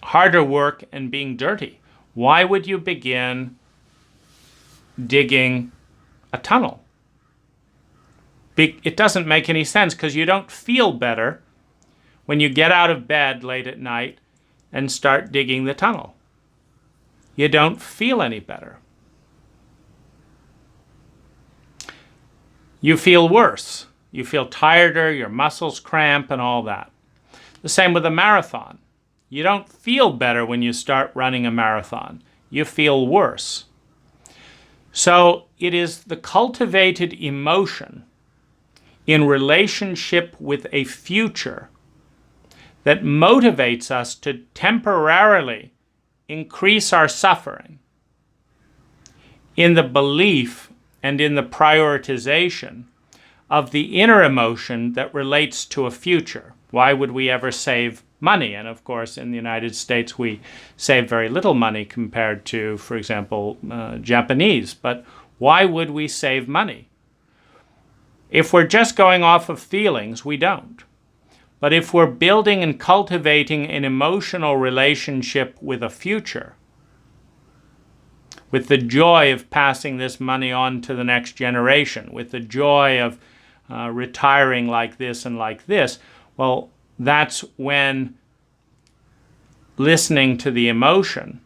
harder work, and being dirty? Why would you begin digging a tunnel? It doesn't make any sense, because you don't feel better when you get out of bed late at night and start digging the tunnel. You don't feel any better. You feel worse. You feel tireder, your muscles cramp, and all that. The same with a marathon. You don't feel better when you start running a marathon. You feel worse. So it is the cultivated emotion in relationship with a future that motivates us to temporarily increase our suffering in the belief and in the prioritization of the inner emotion that relates to a future. Why would we ever save money? And of course, in the United States, we save very little money compared to, for example, Japanese. But why would we save money? If we're just going off of feelings, we don't. But if we're building and cultivating an emotional relationship with a future, with the joy of passing this money on to the next generation, with the joy of retiring like this and like this, well, that's when listening to the emotion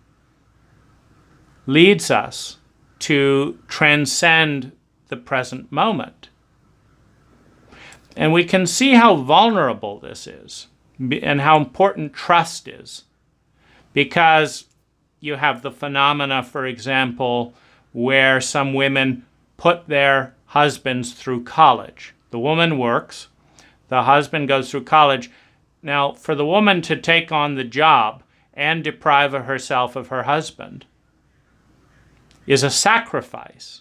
leads us to transcend the present moment. And we can see how vulnerable this is and how important trust is, because you have the phenomena, for example, where some women put their husbands through college. The woman works, the husband goes through college. Now, for the woman to take on the job and deprive herself of her husband is a sacrifice.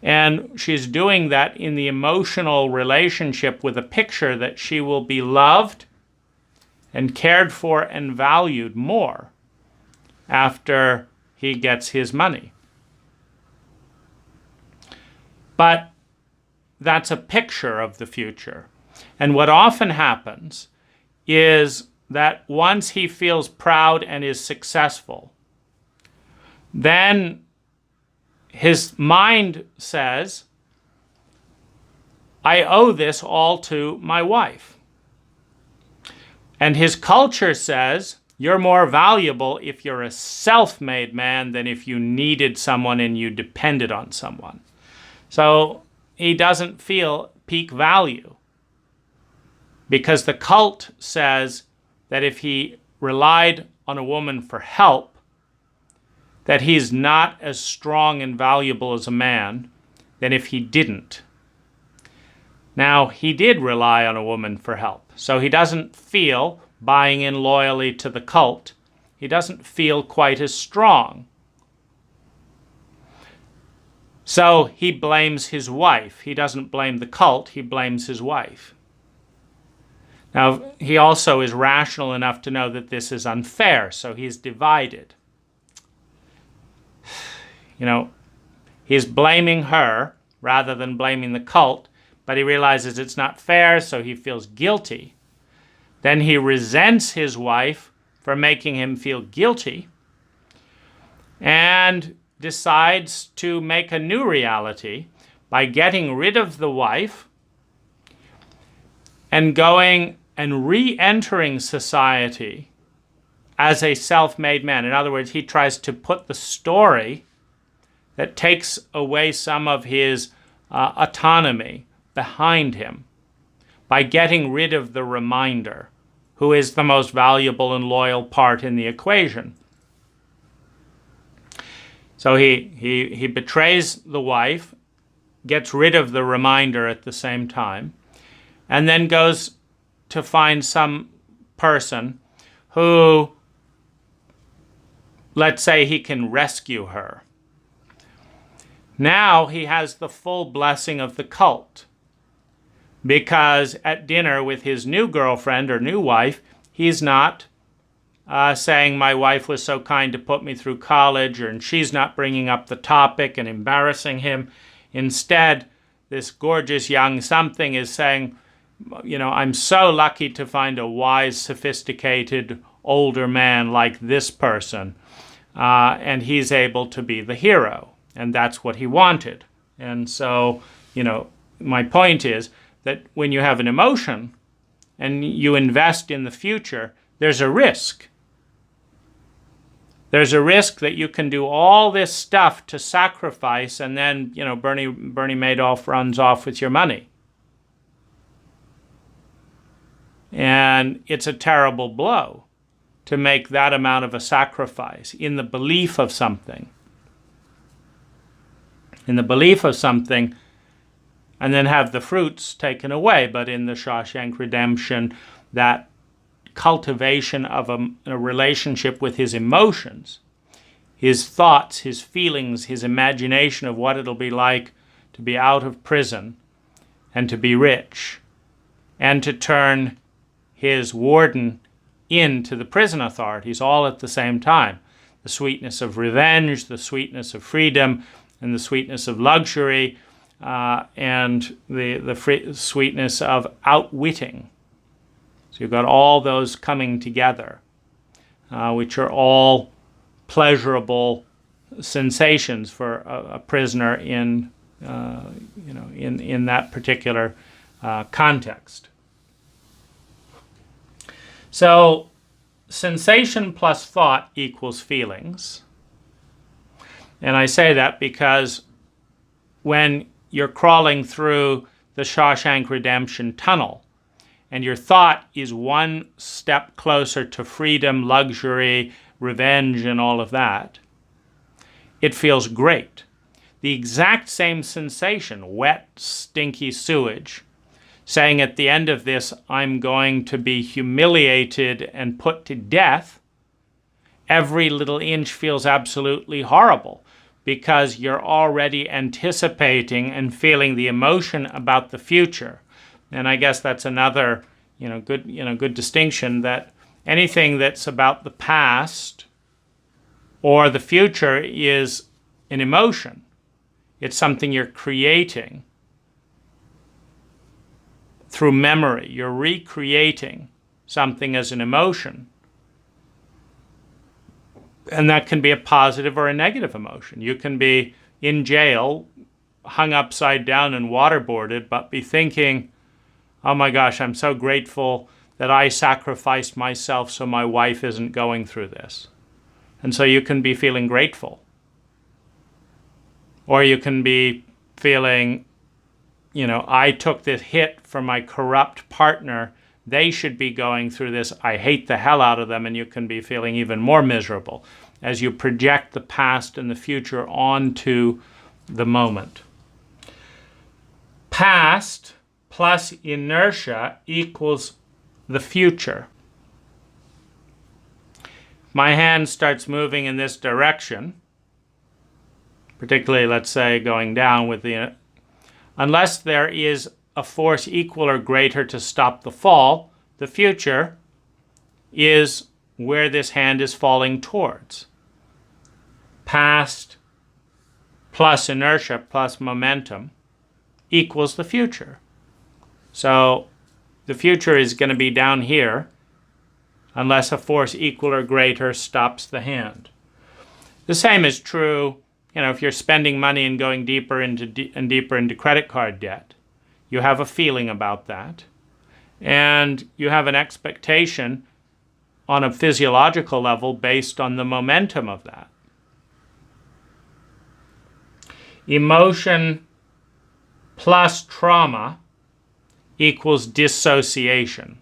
And she's doing that in the emotional relationship with a picture that she will be loved and cared for and valued more after he gets his money. But that's a picture of the future. And what often happens is that once he feels proud and is successful, then his mind says, I owe this all to my wife. And his culture says, you're more valuable if you're a self-made man than if you needed someone and you depended on someone. So he doesn't feel peak value, because the cult says that if he relied on a woman for help, that he's not as strong and valuable as a man than if he didn't. Now, he did rely on a woman for help, so he doesn't feel, buying in loyally to the cult, he doesn't feel quite as strong. So he blames his wife. He doesn't blame the cult, he blames his wife. Now, he also is rational enough to know that this is unfair, so he's divided. You know, he's blaming her rather than blaming the cult, but he realizes it's not fair, so he feels guilty. Then he resents his wife for making him feel guilty and decides to make a new reality by getting rid of the wife and going and re-entering society as a self-made man. In other words, he tries to put the story that takes away some of his autonomy behind him by getting rid of the reminder, who is the most valuable and loyal part in the equation. So he betrays the wife, gets rid of the reminder at the same time, and then goes to find some person who, let's say, he can rescue her. Now he has the full blessing of the cult, because at dinner with his new girlfriend or new wife, he's not saying, my wife was so kind to put me through college, and she's not bringing up the topic and embarrassing him. Instead, this gorgeous young something is saying, you know, I'm so lucky to find a wise, sophisticated, older man like this person. And he's able to be the hero. And that's what he wanted. And so, you know, my point is that when you have an emotion and you invest in the future, there's a risk. There's a risk that you can do all this stuff to sacrifice, and then, you know, Bernie Madoff runs off with your money. And it's a terrible blow to make that amount of a sacrifice in the belief of something. In the belief of something, and then have the fruits taken away. But in the Shawshank Redemption, that cultivation of a relationship with his emotions, his thoughts, his feelings, his imagination of what it'll be like to be out of prison and to be rich, and to turn his warden into the prison authorities all at the same time. The sweetness of revenge, the sweetness of freedom, and the sweetness of luxury, and the sweetness of outwitting. So you've got all those coming together, which are all pleasurable sensations for a prisoner in that particular context. So sensation plus thought equals feelings. And I say that because when you're crawling through the Shawshank Redemption tunnel and your thought is one step closer to freedom, luxury, revenge, and all of that, it feels great. The exact same sensation, wet, stinky sewage, saying at the end of this, I'm going to be humiliated and put to death, every little inch feels absolutely horrible because you're already anticipating and feeling the emotion about the future. And I guess that's another, good distinction, that anything that's about the past or the future is an emotion. It's something you're creating through memory. You're recreating something as an emotion. And that can be a positive or a negative emotion. You can be in jail, hung upside down and waterboarded, but be thinking, oh my gosh, I'm so grateful that I sacrificed myself so my wife isn't going through this. And so you can be feeling grateful. Or you can be feeling, I took this hit from my corrupt partner. They should be going through this. I hate the hell out of them. And you can be feeling even more miserable as you project the past and the future onto the moment. Past plus inertia equals the future. My hand starts moving in this direction, particularly, let's say, going down with unless there is a force equal or greater to stop the fall, the future is where this hand is falling towards. Past plus inertia plus momentum equals the future. So the future is going to be down here unless a force equal or greater stops the hand. The same is true, if you're spending money and going deeper into credit card debt. You have a feeling about that, and you have an expectation on a physiological level based on the momentum of that. Emotion plus trauma equals dissociation.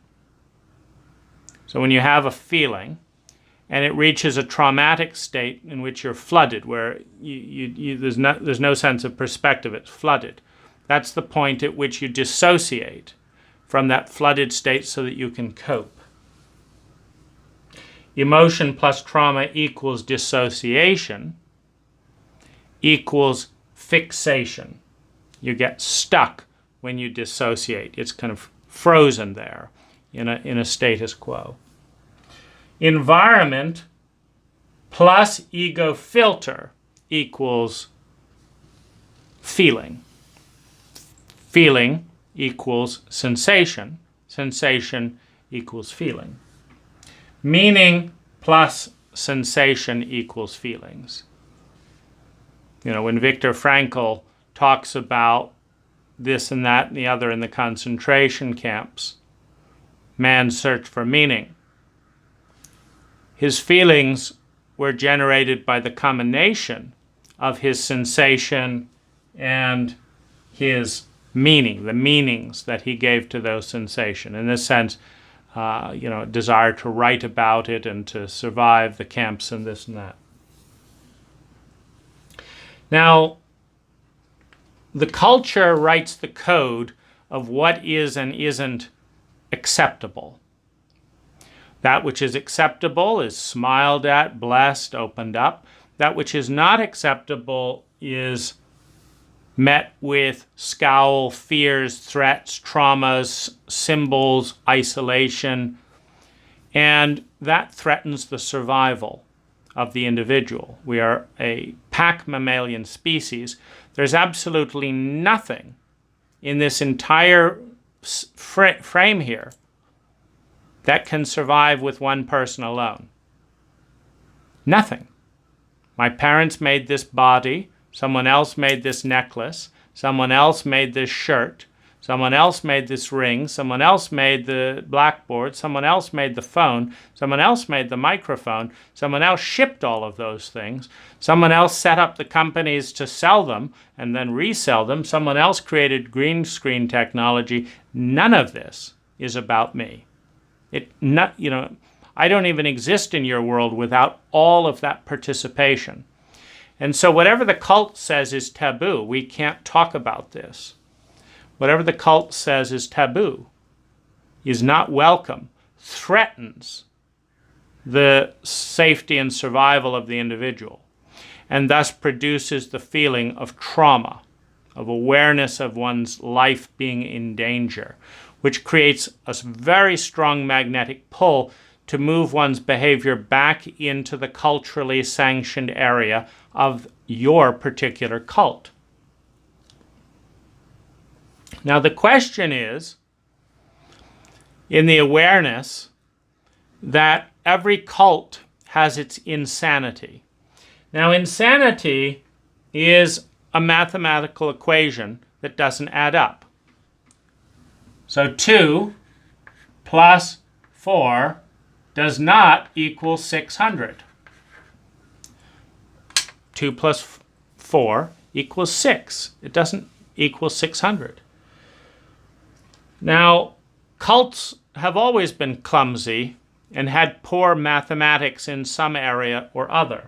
So when you have a feeling and it reaches a traumatic state in which you're flooded, where there's no sense of perspective, it's flooded. That's the point at which you dissociate from that flooded state so that you can cope. Emotion plus trauma equals dissociation equals fixation. You get stuck when you dissociate. It's kind of frozen there in a status quo. Environment plus ego filter equals feeling. Feeling equals sensation. Sensation equals feeling. Meaning plus sensation equals feelings. When Viktor Frankl talks about this and that and the other in the concentration camps, man's search for meaning, his feelings were generated by the combination of his sensation and his meaning, the meanings that he gave to those sensations. In this sense, desire to write about it and to survive the camps and this and that. Now, the culture writes the code of what is and isn't acceptable. That which is acceptable is smiled at, blessed, opened up. That which is not acceptable is met with scowl, fears, threats, traumas, symbols, isolation, and that threatens the survival of the individual. We are a pack mammalian species. There's absolutely nothing in this entire frame here that can survive with one person alone. Nothing. My parents made this body. Someone else made this necklace. Someone else made this shirt. Someone else made this ring. Someone else made the blackboard. Someone else made the phone. Someone else made the microphone. Someone else shipped all of those things. Someone else set up the companies to sell them and then resell them. Someone else created green screen technology. None of this is about me. I don't even exist in your world without all of that participation. And so whatever the cult says is taboo. We can't talk about this. Whatever the cult says is taboo, is not welcome, threatens the safety and survival of the individual, and thus produces the feeling of trauma, of awareness of one's life being in danger, which creates a very strong magnetic pull to move one's behavior back into the culturally sanctioned area of your particular cult. Now the question is, in the awareness that every cult has its insanity. Now insanity is a mathematical equation that doesn't add up. So 2 plus 4 does not equal 600. 2 plus 4 equals 6. It doesn't equal 600. Now, cults have always been clumsy and had poor mathematics in some area or other.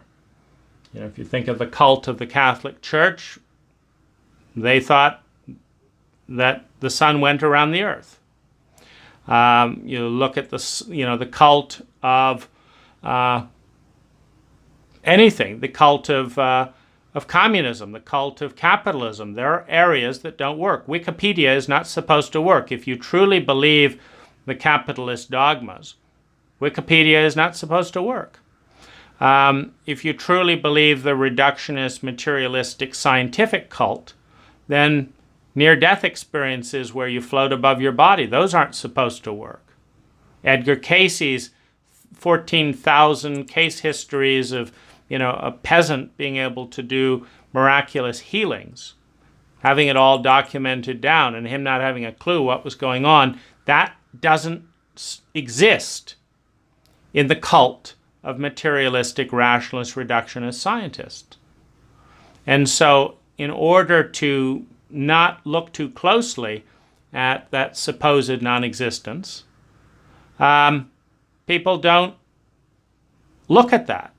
If you think of the cult of the Catholic Church, they thought that the sun went around the earth. You look at the cult of anything, the cult of communism, the cult of capitalism. There are areas that don't work. Wikipedia is not supposed to work. If you truly believe the capitalist dogmas, Wikipedia is not supposed to work. If you truly believe the reductionist, materialistic, scientific cult, then near-death experiences where you float above your body, those aren't supposed to work. Edgar Cayce's 14,000 case histories of a peasant being able to do miraculous healings, having it all documented down, and him not having a clue what was going on, that doesn't exist in the cult of materialistic, rationalist, reductionist scientists. And so, in order to not look too closely at that supposed non-existence, people don't look at that.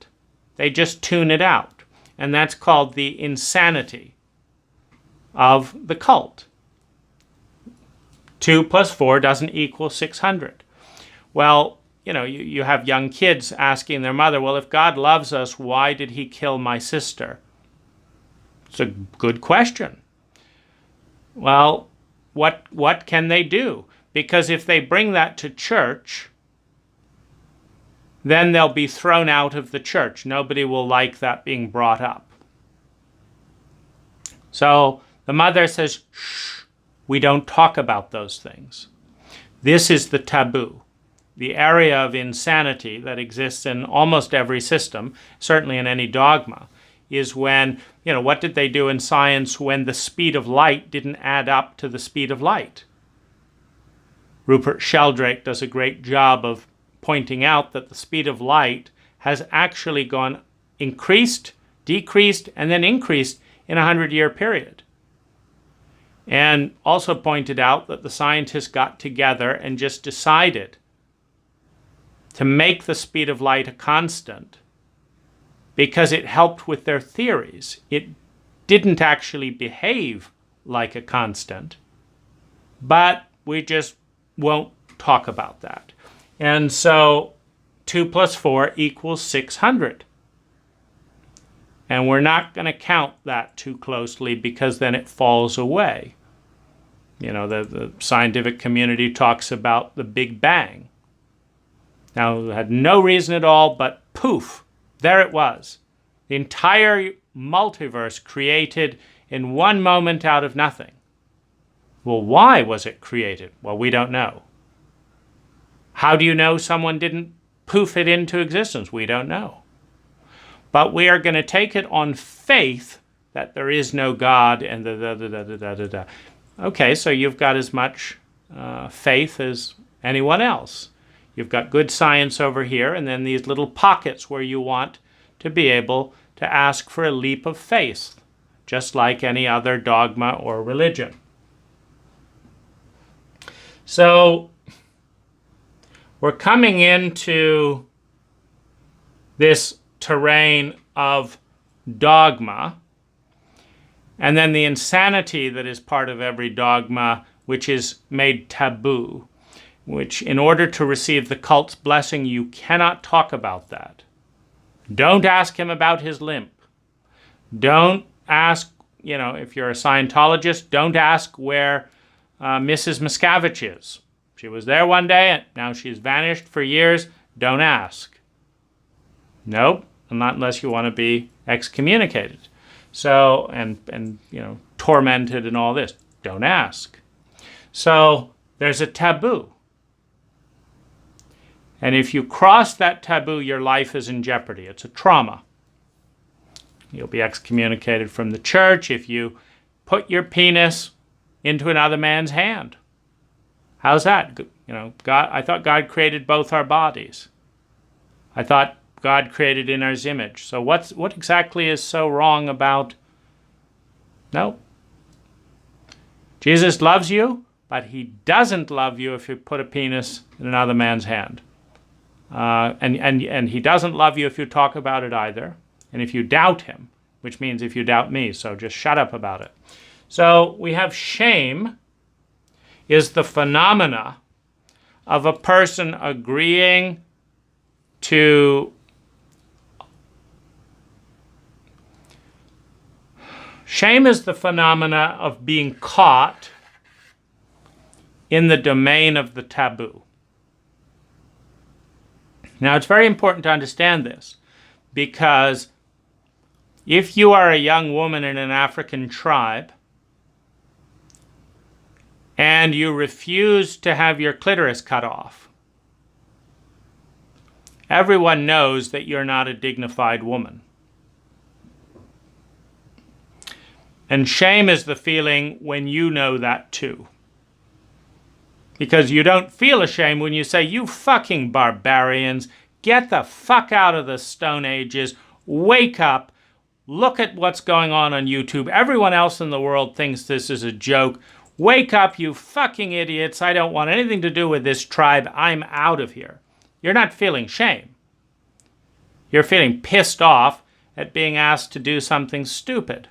They just tune it out. And that's called the insanity of the cult. 2 plus 4 doesn't equal 600. Well, you have young kids asking their mother, well, if God loves us, why did he kill my sister? It's a good question. Well, what can they do? Because if they bring that to church, then they'll be thrown out of the church. Nobody will like that being brought up. So the mother says, shh, we don't talk about those things. This is the taboo, the area of insanity that exists in almost every system, certainly in any dogma, is when, what did they do in science when the speed of light didn't add up to the speed of light? Rupert Sheldrake does a great job of pointing out that the speed of light has actually increased, decreased, and then increased in a 100-year period. And also pointed out that the scientists got together and just decided to make the speed of light a constant because it helped with their theories. It didn't actually behave like a constant, but we just won't talk about that. And so 2 plus 4 equals 600. And we're not going to count that too closely because then it falls away. The scientific community talks about the Big Bang. Now, it had no reason at all, but poof, there it was. The entire multiverse created in one moment out of nothing. Well, why was it created? Well, we don't know. How do you know someone didn't poof it into existence? We don't know. But we are going to take it on faith that there is no God and Okay, so you've got as much faith as anyone else. You've got good science over here, and then these little pockets where you want to be able to ask for a leap of faith, just like any other dogma or religion. So we're coming into this terrain of dogma, and then the insanity that is part of every dogma, which is made taboo, which in order to receive the cult's blessing, you cannot talk about that. Don't ask him about his limp. Don't ask, if you're a Scientologist, don't ask where Mrs. Miscavige is. She was there one day, and now she's vanished for years. Don't ask. Nope, not unless you want to be excommunicated. So, and tormented and all this. Don't ask. So, there's a taboo. And if you cross that taboo, your life is in jeopardy. It's a trauma. You'll be excommunicated from the church if you put your penis into another man's hand. How's that? I thought God created both our bodies. I thought God created in His image. So what exactly is so wrong about? No. Jesus loves you, but He doesn't love you if you put a penis in another man's hand. And He doesn't love you if you talk about it either. And if you doubt Him, which means if you doubt me, so just shut up about it. So we have shame is the phenomena of a person agreeing to shame is the phenomena of being caught in the domain of the taboo. Now, it's very important to understand this, because if you are a young woman in an African tribe and you refuse to have your clitoris cut off, everyone knows that you're not a dignified woman. And shame is the feeling when you know that too. Because you don't feel ashamed when you say, you fucking barbarians, get the fuck out of the Stone Ages, wake up, look at what's going on YouTube. Everyone else in the world thinks this is a joke. Wake up, you fucking idiots. I don't want anything to do with this tribe. I'm out of here. You're not feeling shame. You're feeling pissed off at being asked to do something stupid.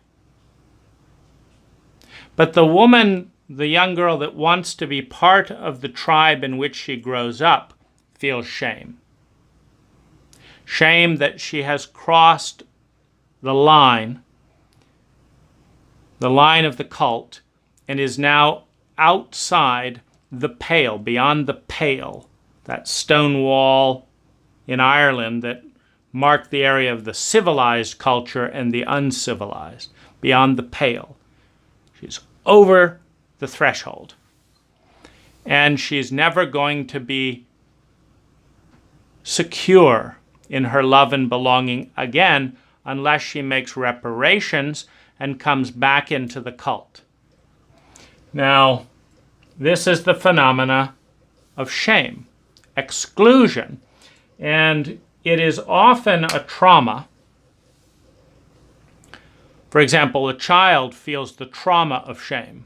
But the woman, the young girl that wants to be part of the tribe in which she grows up, feels shame. Shame that she has crossed the line of the cult, and is now outside the pale, beyond the pale, that stone wall in Ireland that marked the area of the civilized culture and the uncivilized, beyond the pale. She's over the threshold. And she's never going to be secure in her love and belonging again unless she makes reparations and comes back into the cult. Now, this is the phenomena of shame, exclusion, and it is often a trauma. For example, a child feels the trauma of shame.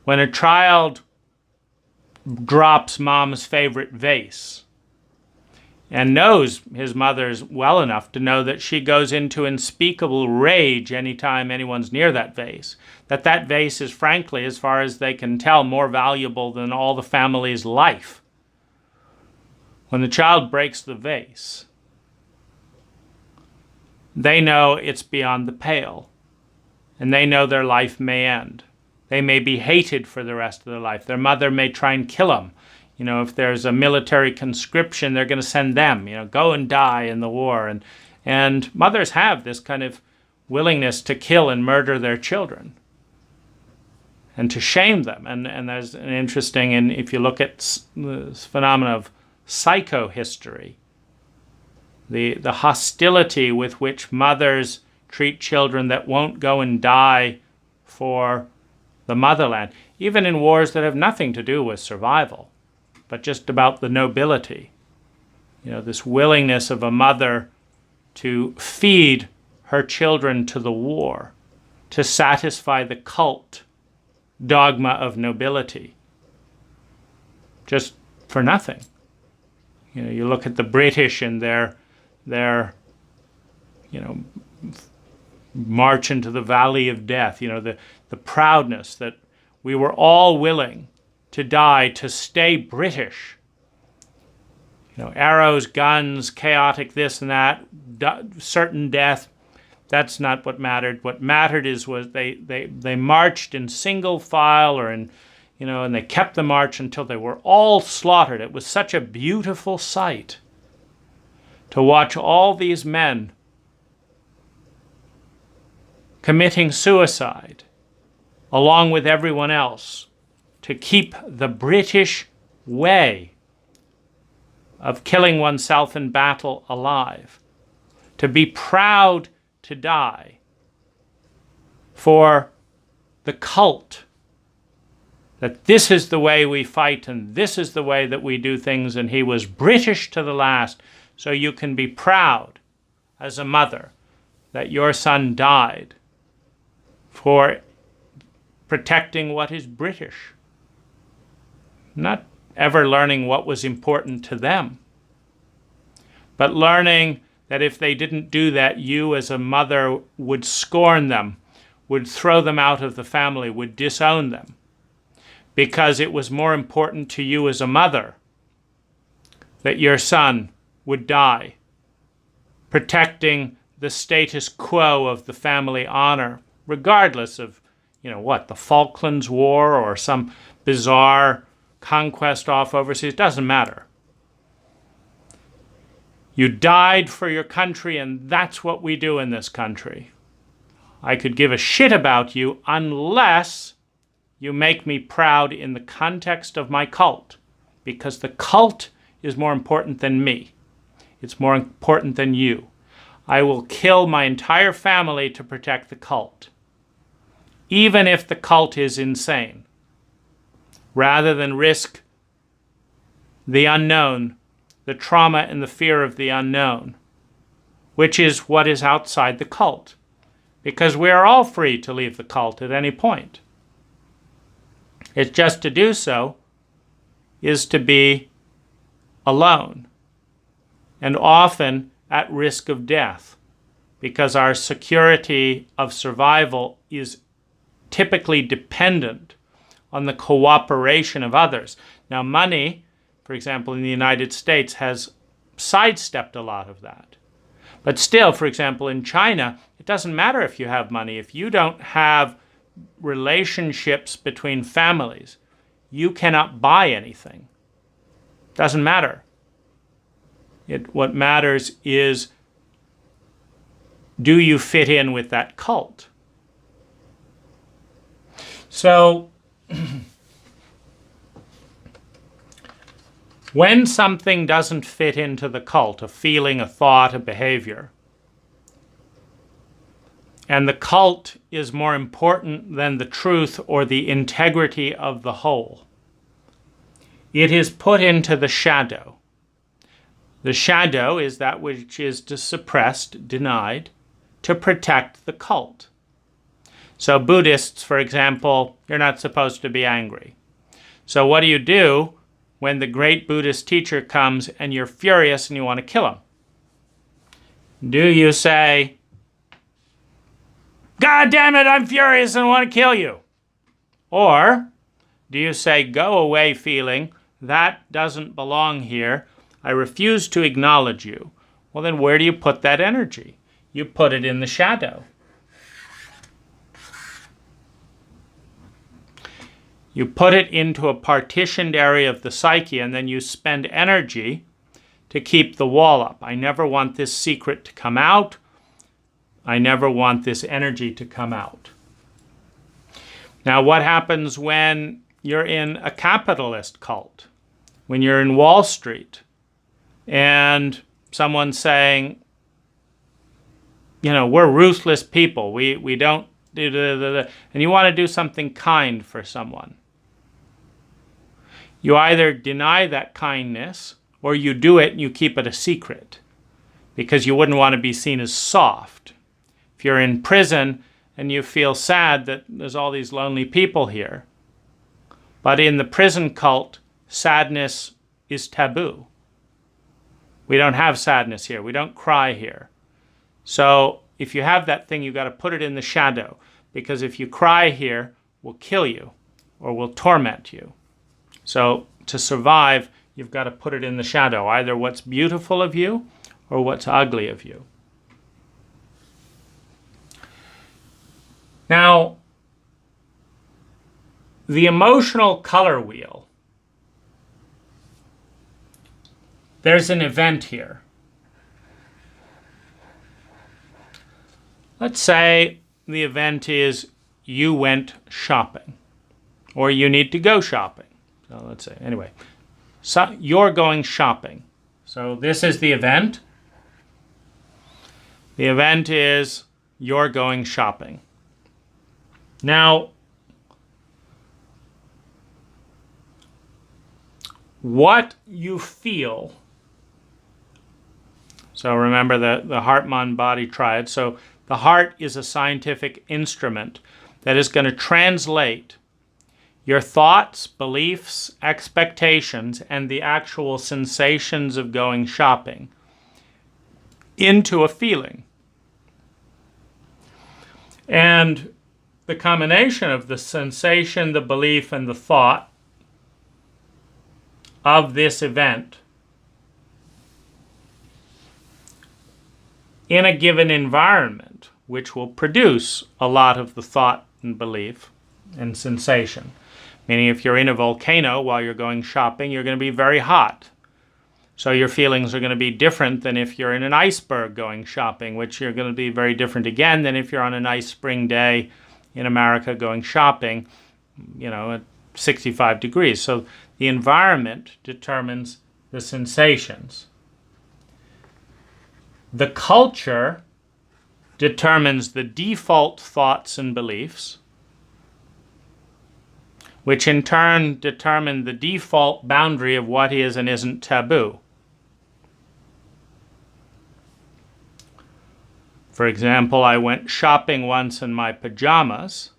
When a child drops mom's favorite vase and knows his mother's well enough to know that she goes into unspeakable rage anytime anyone's near that vase, that vase is, frankly, as far as they can tell, more valuable than all the family's life. When the child breaks the vase, they know it's beyond the pale, and they know their life may end. They may be hated for the rest of their life. Their mother may try and kill them. If there's a military conscription, they're going to send them, go and die in the war. And mothers have this kind of willingness to kill and murder their children and to shame them. And there's an interesting, and if you look at this phenomenon of psychohistory, the hostility with which mothers treat children that won't go and die for the motherland, even in wars that have nothing to do with survival, but just about the nobility. This willingness of a mother to feed her children to the war, to satisfy the cult dogma of nobility, just for nothing. You look at the British and their march into the valley of death, the proudness that we were all willing to die to stay British. Arrows, guns, chaotic this and that, certain death, that's not what mattered. What mattered was they marched in single file and they kept the march until they were all slaughtered. It was such a beautiful sight to watch all these men committing suicide along with everyone else to keep the British way of killing oneself in battle alive, to be proud to die for the cult that this is the way we fight and this is the way that we do things, and he was British to the last, so you can be proud as a mother that your son died for protecting what is British, not ever learning what was important to them, but learning that if they didn't do that, you as a mother would scorn them, would throw them out of the family, would disown them, because it was more important to you as a mother that your son would die, protecting the status quo of the family honor, regardless of, the Falklands War or some bizarre conquest off overseas. Doesn't matter. You died for your country, and that's what we do in this country. I could give a shit about you unless you make me proud in the context of my cult, because the cult is more important than me. It's more important than you. I will kill my entire family to protect the cult, even if the cult is insane, rather than risk the unknown, the trauma and the fear of the unknown, which is what is outside the cult, because we are all free to leave the cult at any point. It's just to do so is to be alone, and often at risk of death, because our security of survival is typically dependent on the cooperation of others. Now, money, for example, in the United States, has sidestepped a lot of that. But still, for example, in China, it doesn't matter if you have money. If you don't have relationships between families, you cannot buy anything. Doesn't matter. What matters is, do you fit in with that cult? So, when something doesn't fit into the cult, a feeling, a thought, a behavior, and the cult is more important than the truth or the integrity of the whole, it is put into the shadow. The shadow is that which is suppressed, denied, to protect the cult. So Buddhists, for example, you're not supposed to be angry. So what do you do when the great Buddhist teacher comes and you're furious and you want to kill him? Do you say, "God damn it, I'm furious and want to kill you"? Or do you say, "Go away feeling, that doesn't belong here, I refuse to acknowledge you"? Well, then where do you put that energy? You put it in the shadow. You put it into a partitioned area of the psyche, and then you spend energy to keep the wall up. I never want this secret to come out. I never want this energy to come out. Now, what happens when you're in a capitalist cult? When you're in Wall Street and someone's saying, we're ruthless people. We don't and you want to do something kind for someone. You either deny that kindness or you do it and you keep it a secret because you wouldn't want to be seen as soft. If you're in prison and you feel sad that there's all these lonely people here, but in the prison cult, sadness is taboo. We don't have sadness here. We don't cry here. So if you have that thing, you've got to put it in the shadow, because if you cry here, we'll kill you or we'll torment you. So to survive, you've got to put it in the shadow, either what's beautiful of you or what's ugly of you. Now, the emotional color wheel, there's an event here. Let's say the event is you went shopping, or you need to go shopping. So let's say, anyway, so you're going shopping. So this is the event. The event is you're going shopping. Now, what you feel, so remember the heart-mind-body triad. So the heart is a scientific instrument that is going to translate your thoughts, beliefs, expectations, and the actual sensations of going shopping into a feeling. And the combination of the sensation, the belief, and the thought of this event in a given environment, which will produce a lot of the thought and belief and sensation. Meaning if you're in a volcano while you're going shopping, you're going to be very hot. So your feelings are going to be different than if you're in an iceberg going shopping, which you're going to be very different again than if you're on a nice spring day in America going shopping, at 65 degrees. So the environment determines the sensations. The culture determines the default thoughts and beliefs, which in turn determine the default boundary of what is and isn't taboo. For example, I went shopping once in my pajamas.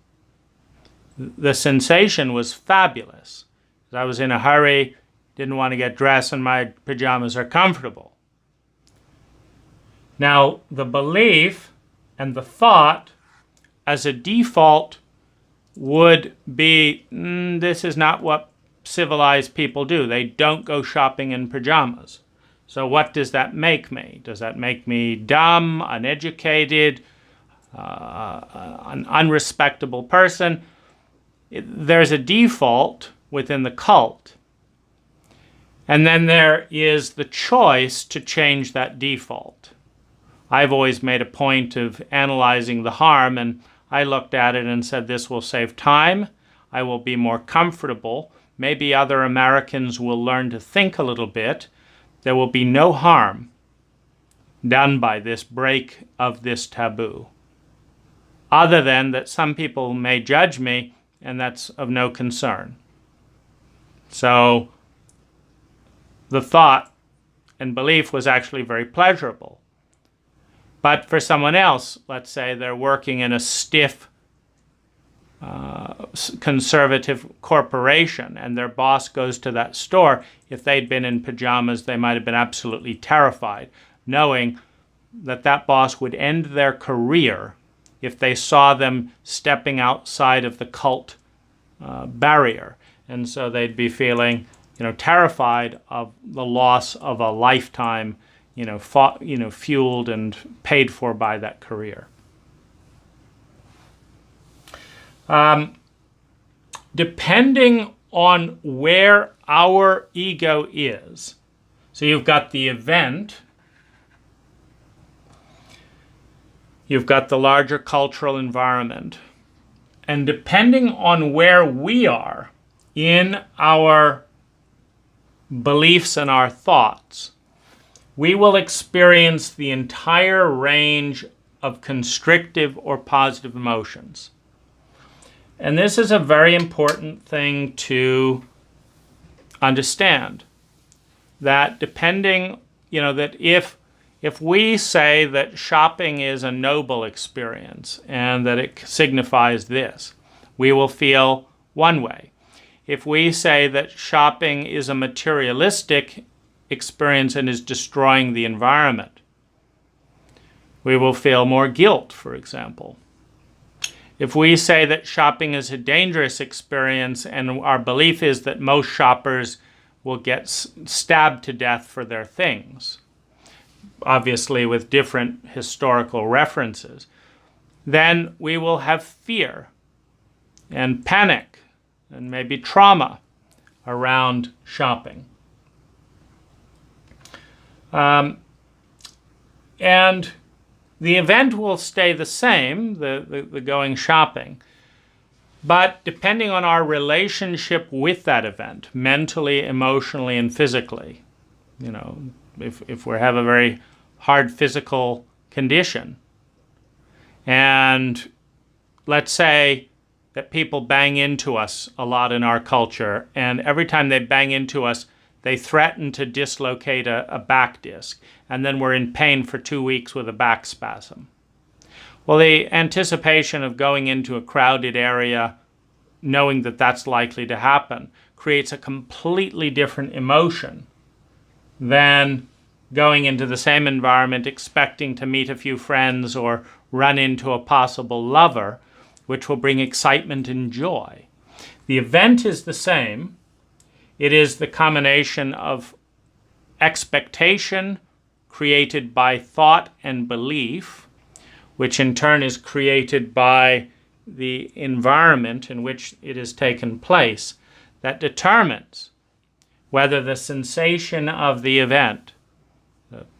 The sensation was fabulous. I was in a hurry, didn't want to get dressed, and my pajamas are comfortable. Now, the belief and the thought as a default would be, this is not what civilized people do. They don't go shopping in pajamas. So what does that make me? Does that make me dumb, uneducated, an unrespectable person? There's a default within the cult. And then there is the choice to change that default. I've always made a point of analyzing the harm, and I looked at it and said, this will save time. I will be more comfortable. Maybe other Americans will learn to think a little bit. There will be no harm done by this break of this taboo, other than that some people may judge me, and that's of no concern. So the thought and belief was actually very pleasurable. But for someone else, let's say they're working in a stiff, conservative corporation and their boss goes to that store, if they'd been in pajamas, they might have been absolutely terrified, knowing that that boss would end their career if they saw them stepping outside of the cult barrier. And so they'd be feeling, terrified of the loss of a lifetime, fueled and paid for by that career. Depending on where our ego is, so you've got the event, you've got the larger cultural environment, and depending on where we are in our beliefs and our thoughts, we will experience the entire range of constrictive or positive emotions. And this is a very important thing to understand, that depending, that if we say that shopping is a noble experience and that it signifies this, we will feel one way. If we say that shopping is a materialistic experience and is destroying the environment, we will feel more guilt, for example. If we say that shopping is a dangerous experience and our belief is that most shoppers will get stabbed to death for their things, obviously with different historical references, then we will have fear and panic and maybe trauma around shopping. And the event will stay the same, the going shopping, but depending on our relationship with that event, mentally, emotionally, and physically, if we have a very hard physical condition, and let's say that people bang into us a lot in our culture, and every time they bang into us, they threaten to dislocate a back disc, and then we're in pain for 2 weeks with a back spasm. Well, the anticipation of going into a crowded area, knowing that that's likely to happen, creates a completely different emotion than going into the same environment expecting to meet a few friends or run into a possible lover, which will bring excitement and joy. The event is the same. It is the combination of expectation created by thought and belief, which in turn is created by the environment in which it has taken place, that determines whether the sensation of the event,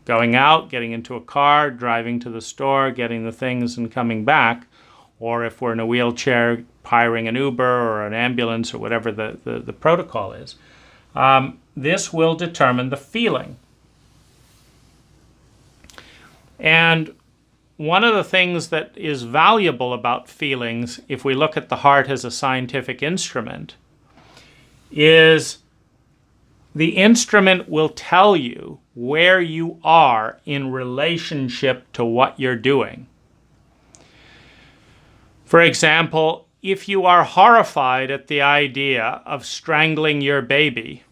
going out, getting into a car, driving to the store, getting the things and coming back, or if we're in a wheelchair, hiring an Uber or an ambulance or whatever the protocol is, this will determine the feeling. And one of the things that is valuable about feelings, if we look at the heart as a scientific instrument, is the instrument will tell you where you are in relationship to what you're doing. For example, if you are horrified at the idea of strangling your baby,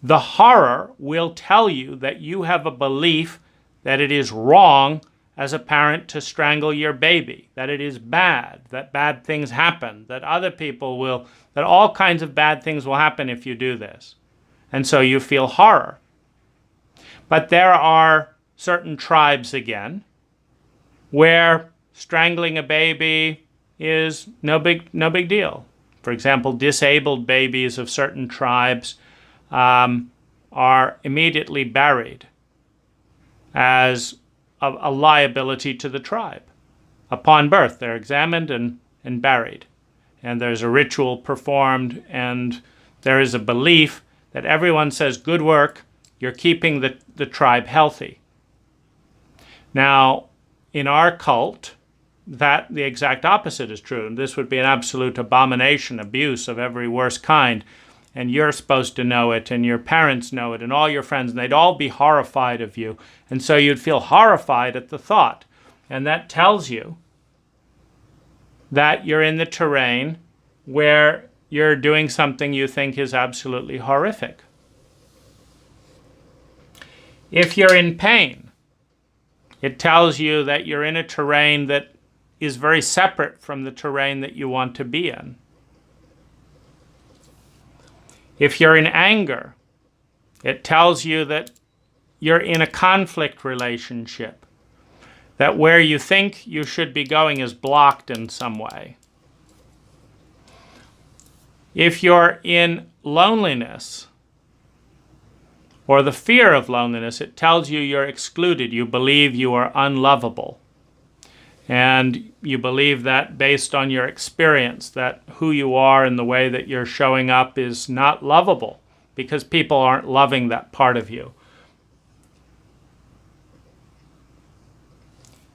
the horror will tell you that you have a belief that it is wrong as a parent to strangle your baby, that it is bad, that bad things happen, that that all kinds of bad things will happen if you do this. And so you feel horror. But there are certain tribes, again, where strangling a baby is no big deal. For example, disabled babies of certain tribes are immediately buried as a liability to the tribe. Upon birth, they're examined and buried. And there's a ritual performed, and there is a belief that everyone says, good work, you're keeping the tribe healthy. Now, in our cult, that the exact opposite is true. And this would be an absolute abomination, abuse of every worst kind. And you're supposed to know it, and your parents know it, and all your friends, and they'd all be horrified of you. And so you'd feel horrified at the thought. And that tells you that you're in the terrain where you're doing something you think is absolutely horrific. If you're in pain, it tells you that you're in a terrain that is very separate from the terrain that you want to be in. If you're in anger, it tells you that you're in a conflict relationship, that where you think you should be going is blocked in some way. If you're in loneliness or the fear of loneliness, it tells you you're excluded. You believe you are unlovable. And you believe that based on your experience, that who you are and the way that you're showing up is not lovable because people aren't loving that part of you.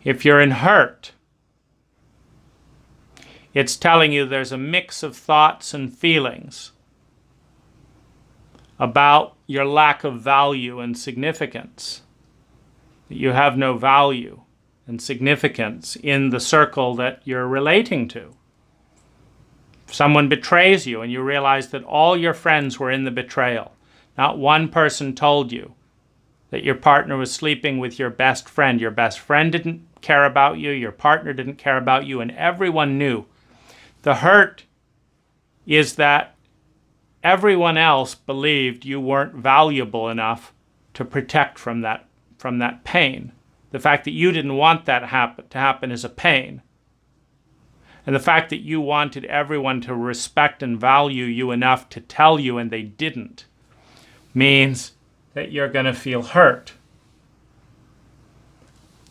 If you're in hurt, it's telling you there's a mix of thoughts and feelings about your lack of value and significance, that you have no value and significance in the circle that you're relating to. If someone betrays you and you realize that all your friends were in the betrayal, not one person told you that your partner was sleeping with your best friend didn't care about you, your partner didn't care about you, and everyone knew. The hurt is that everyone else believed you weren't valuable enough to protect from that pain. The fact that you didn't want that to happen is a pain. And the fact that you wanted everyone to respect and value you enough to tell you and they didn't means that you're going to feel hurt.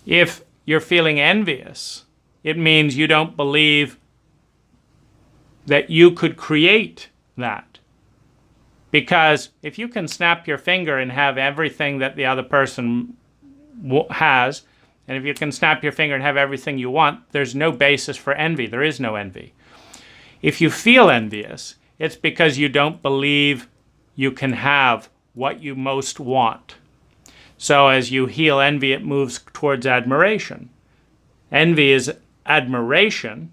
If you're feeling envious, it means you don't believe that you could create that. Because if you can snap your finger and have everything that the other person has, and if you can snap your finger and have everything you want, there's no basis for envy. There is no envy. If you feel envious, it's because you don't believe you can have what you most want. So as you heal envy, it moves towards admiration. Envy is admiration.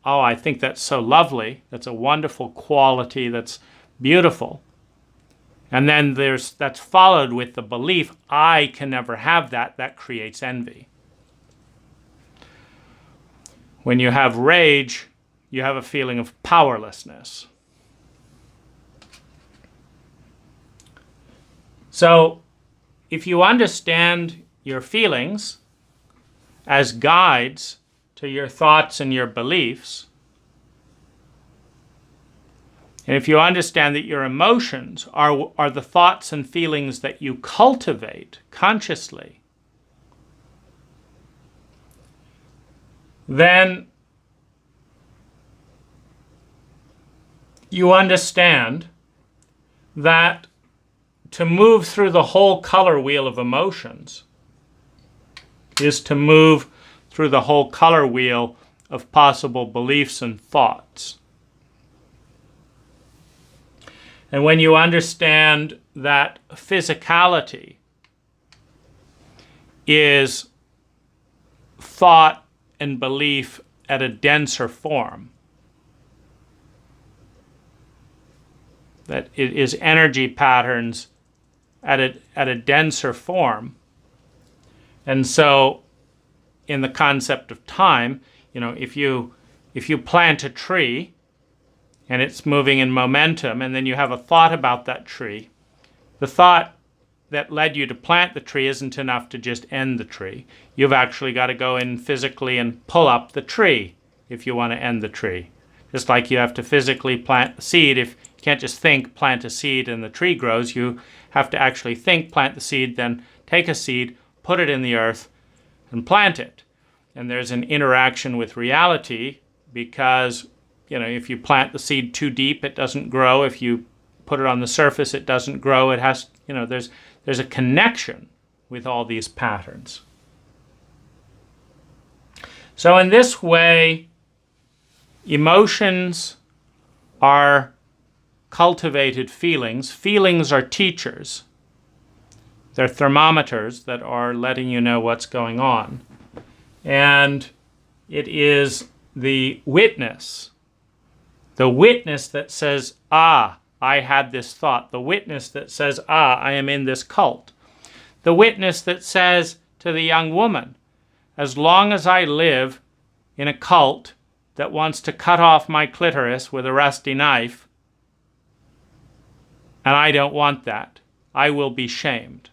Oh, I think that's so lovely. That's a wonderful quality. That's beautiful. And then that's followed with the belief, I can never have that. That creates envy. When you have rage, you have a feeling of powerlessness. So, if you understand your feelings as guides to your thoughts and your beliefs, and if you understand that your emotions are the thoughts and feelings that you cultivate consciously, then you understand that to move through the whole color wheel of emotions is to move through the whole color wheel of possible beliefs and thoughts. And when you understand that physicality is thought and belief at a denser form, that it is energy patterns at a denser form. And so in the concept of time, if you plant a tree and it's moving in momentum, and then you have a thought about that tree, the thought that led you to plant the tree isn't enough to just end the tree. You've actually got to go in physically and pull up the tree if you want to end the tree. Just like you have to physically plant the seed. If you can't just think, plant a seed and the tree grows, you have to actually think, plant the seed, then take a seed, put it in the earth, and plant it. And there's an interaction with reality because, if you plant the seed too deep, it doesn't grow. If you put it on the surface, it doesn't grow. It has, there's a connection with all these patterns. So in this way, emotions are cultivated feelings. Feelings are teachers. They're thermometers that are letting you know what's going on. And it is the witness that says, I had this thought. The witness that says, I am in this cult. The witness that says to the young woman, as long as I live in a cult that wants to cut off my clitoris with a rusty knife, and I don't want that, I will be shamed.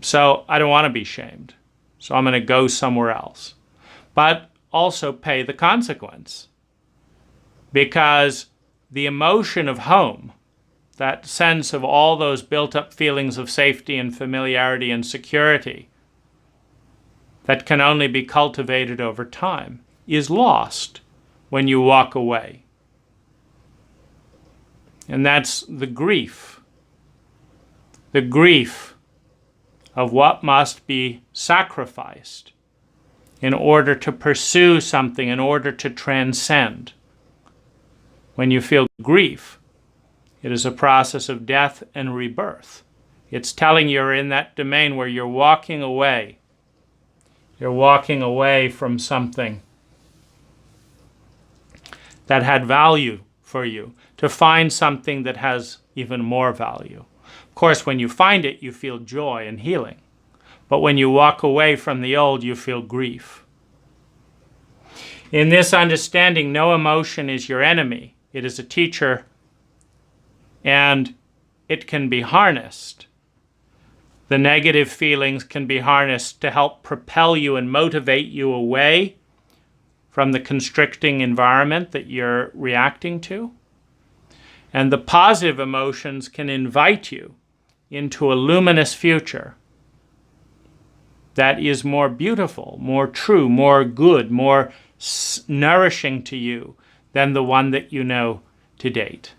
So I don't want to be shamed. So I'm going to go somewhere else. But also pay the consequence. Because the emotion of home, that sense of all those built-up feelings of safety and familiarity and security that can only be cultivated over time, is lost when you walk away. And that's the grief. The grief of what must be sacrificed in order to pursue something, in order to transcend. When you feel grief, it is a process of death and rebirth. It's telling you're in that domain where you're walking away. You're walking away from something that had value for you to find something that has even more value. Of course, when you find it, you feel joy and healing. But when you walk away from the old, you feel grief. In this understanding, no emotion is your enemy. It is a teacher, and it can be harnessed. The negative feelings can be harnessed to help propel you and motivate you away from the constricting environment that you're reacting to. And the positive emotions can invite you into a luminous future that is more beautiful, more true, more good, more nourishing to you than the one that you know to date.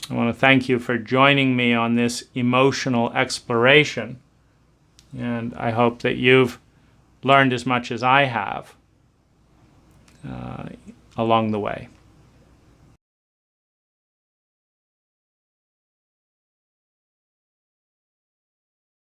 I want to thank you for joining me on this emotional exploration, and I hope that you've learned as much as I have along the way.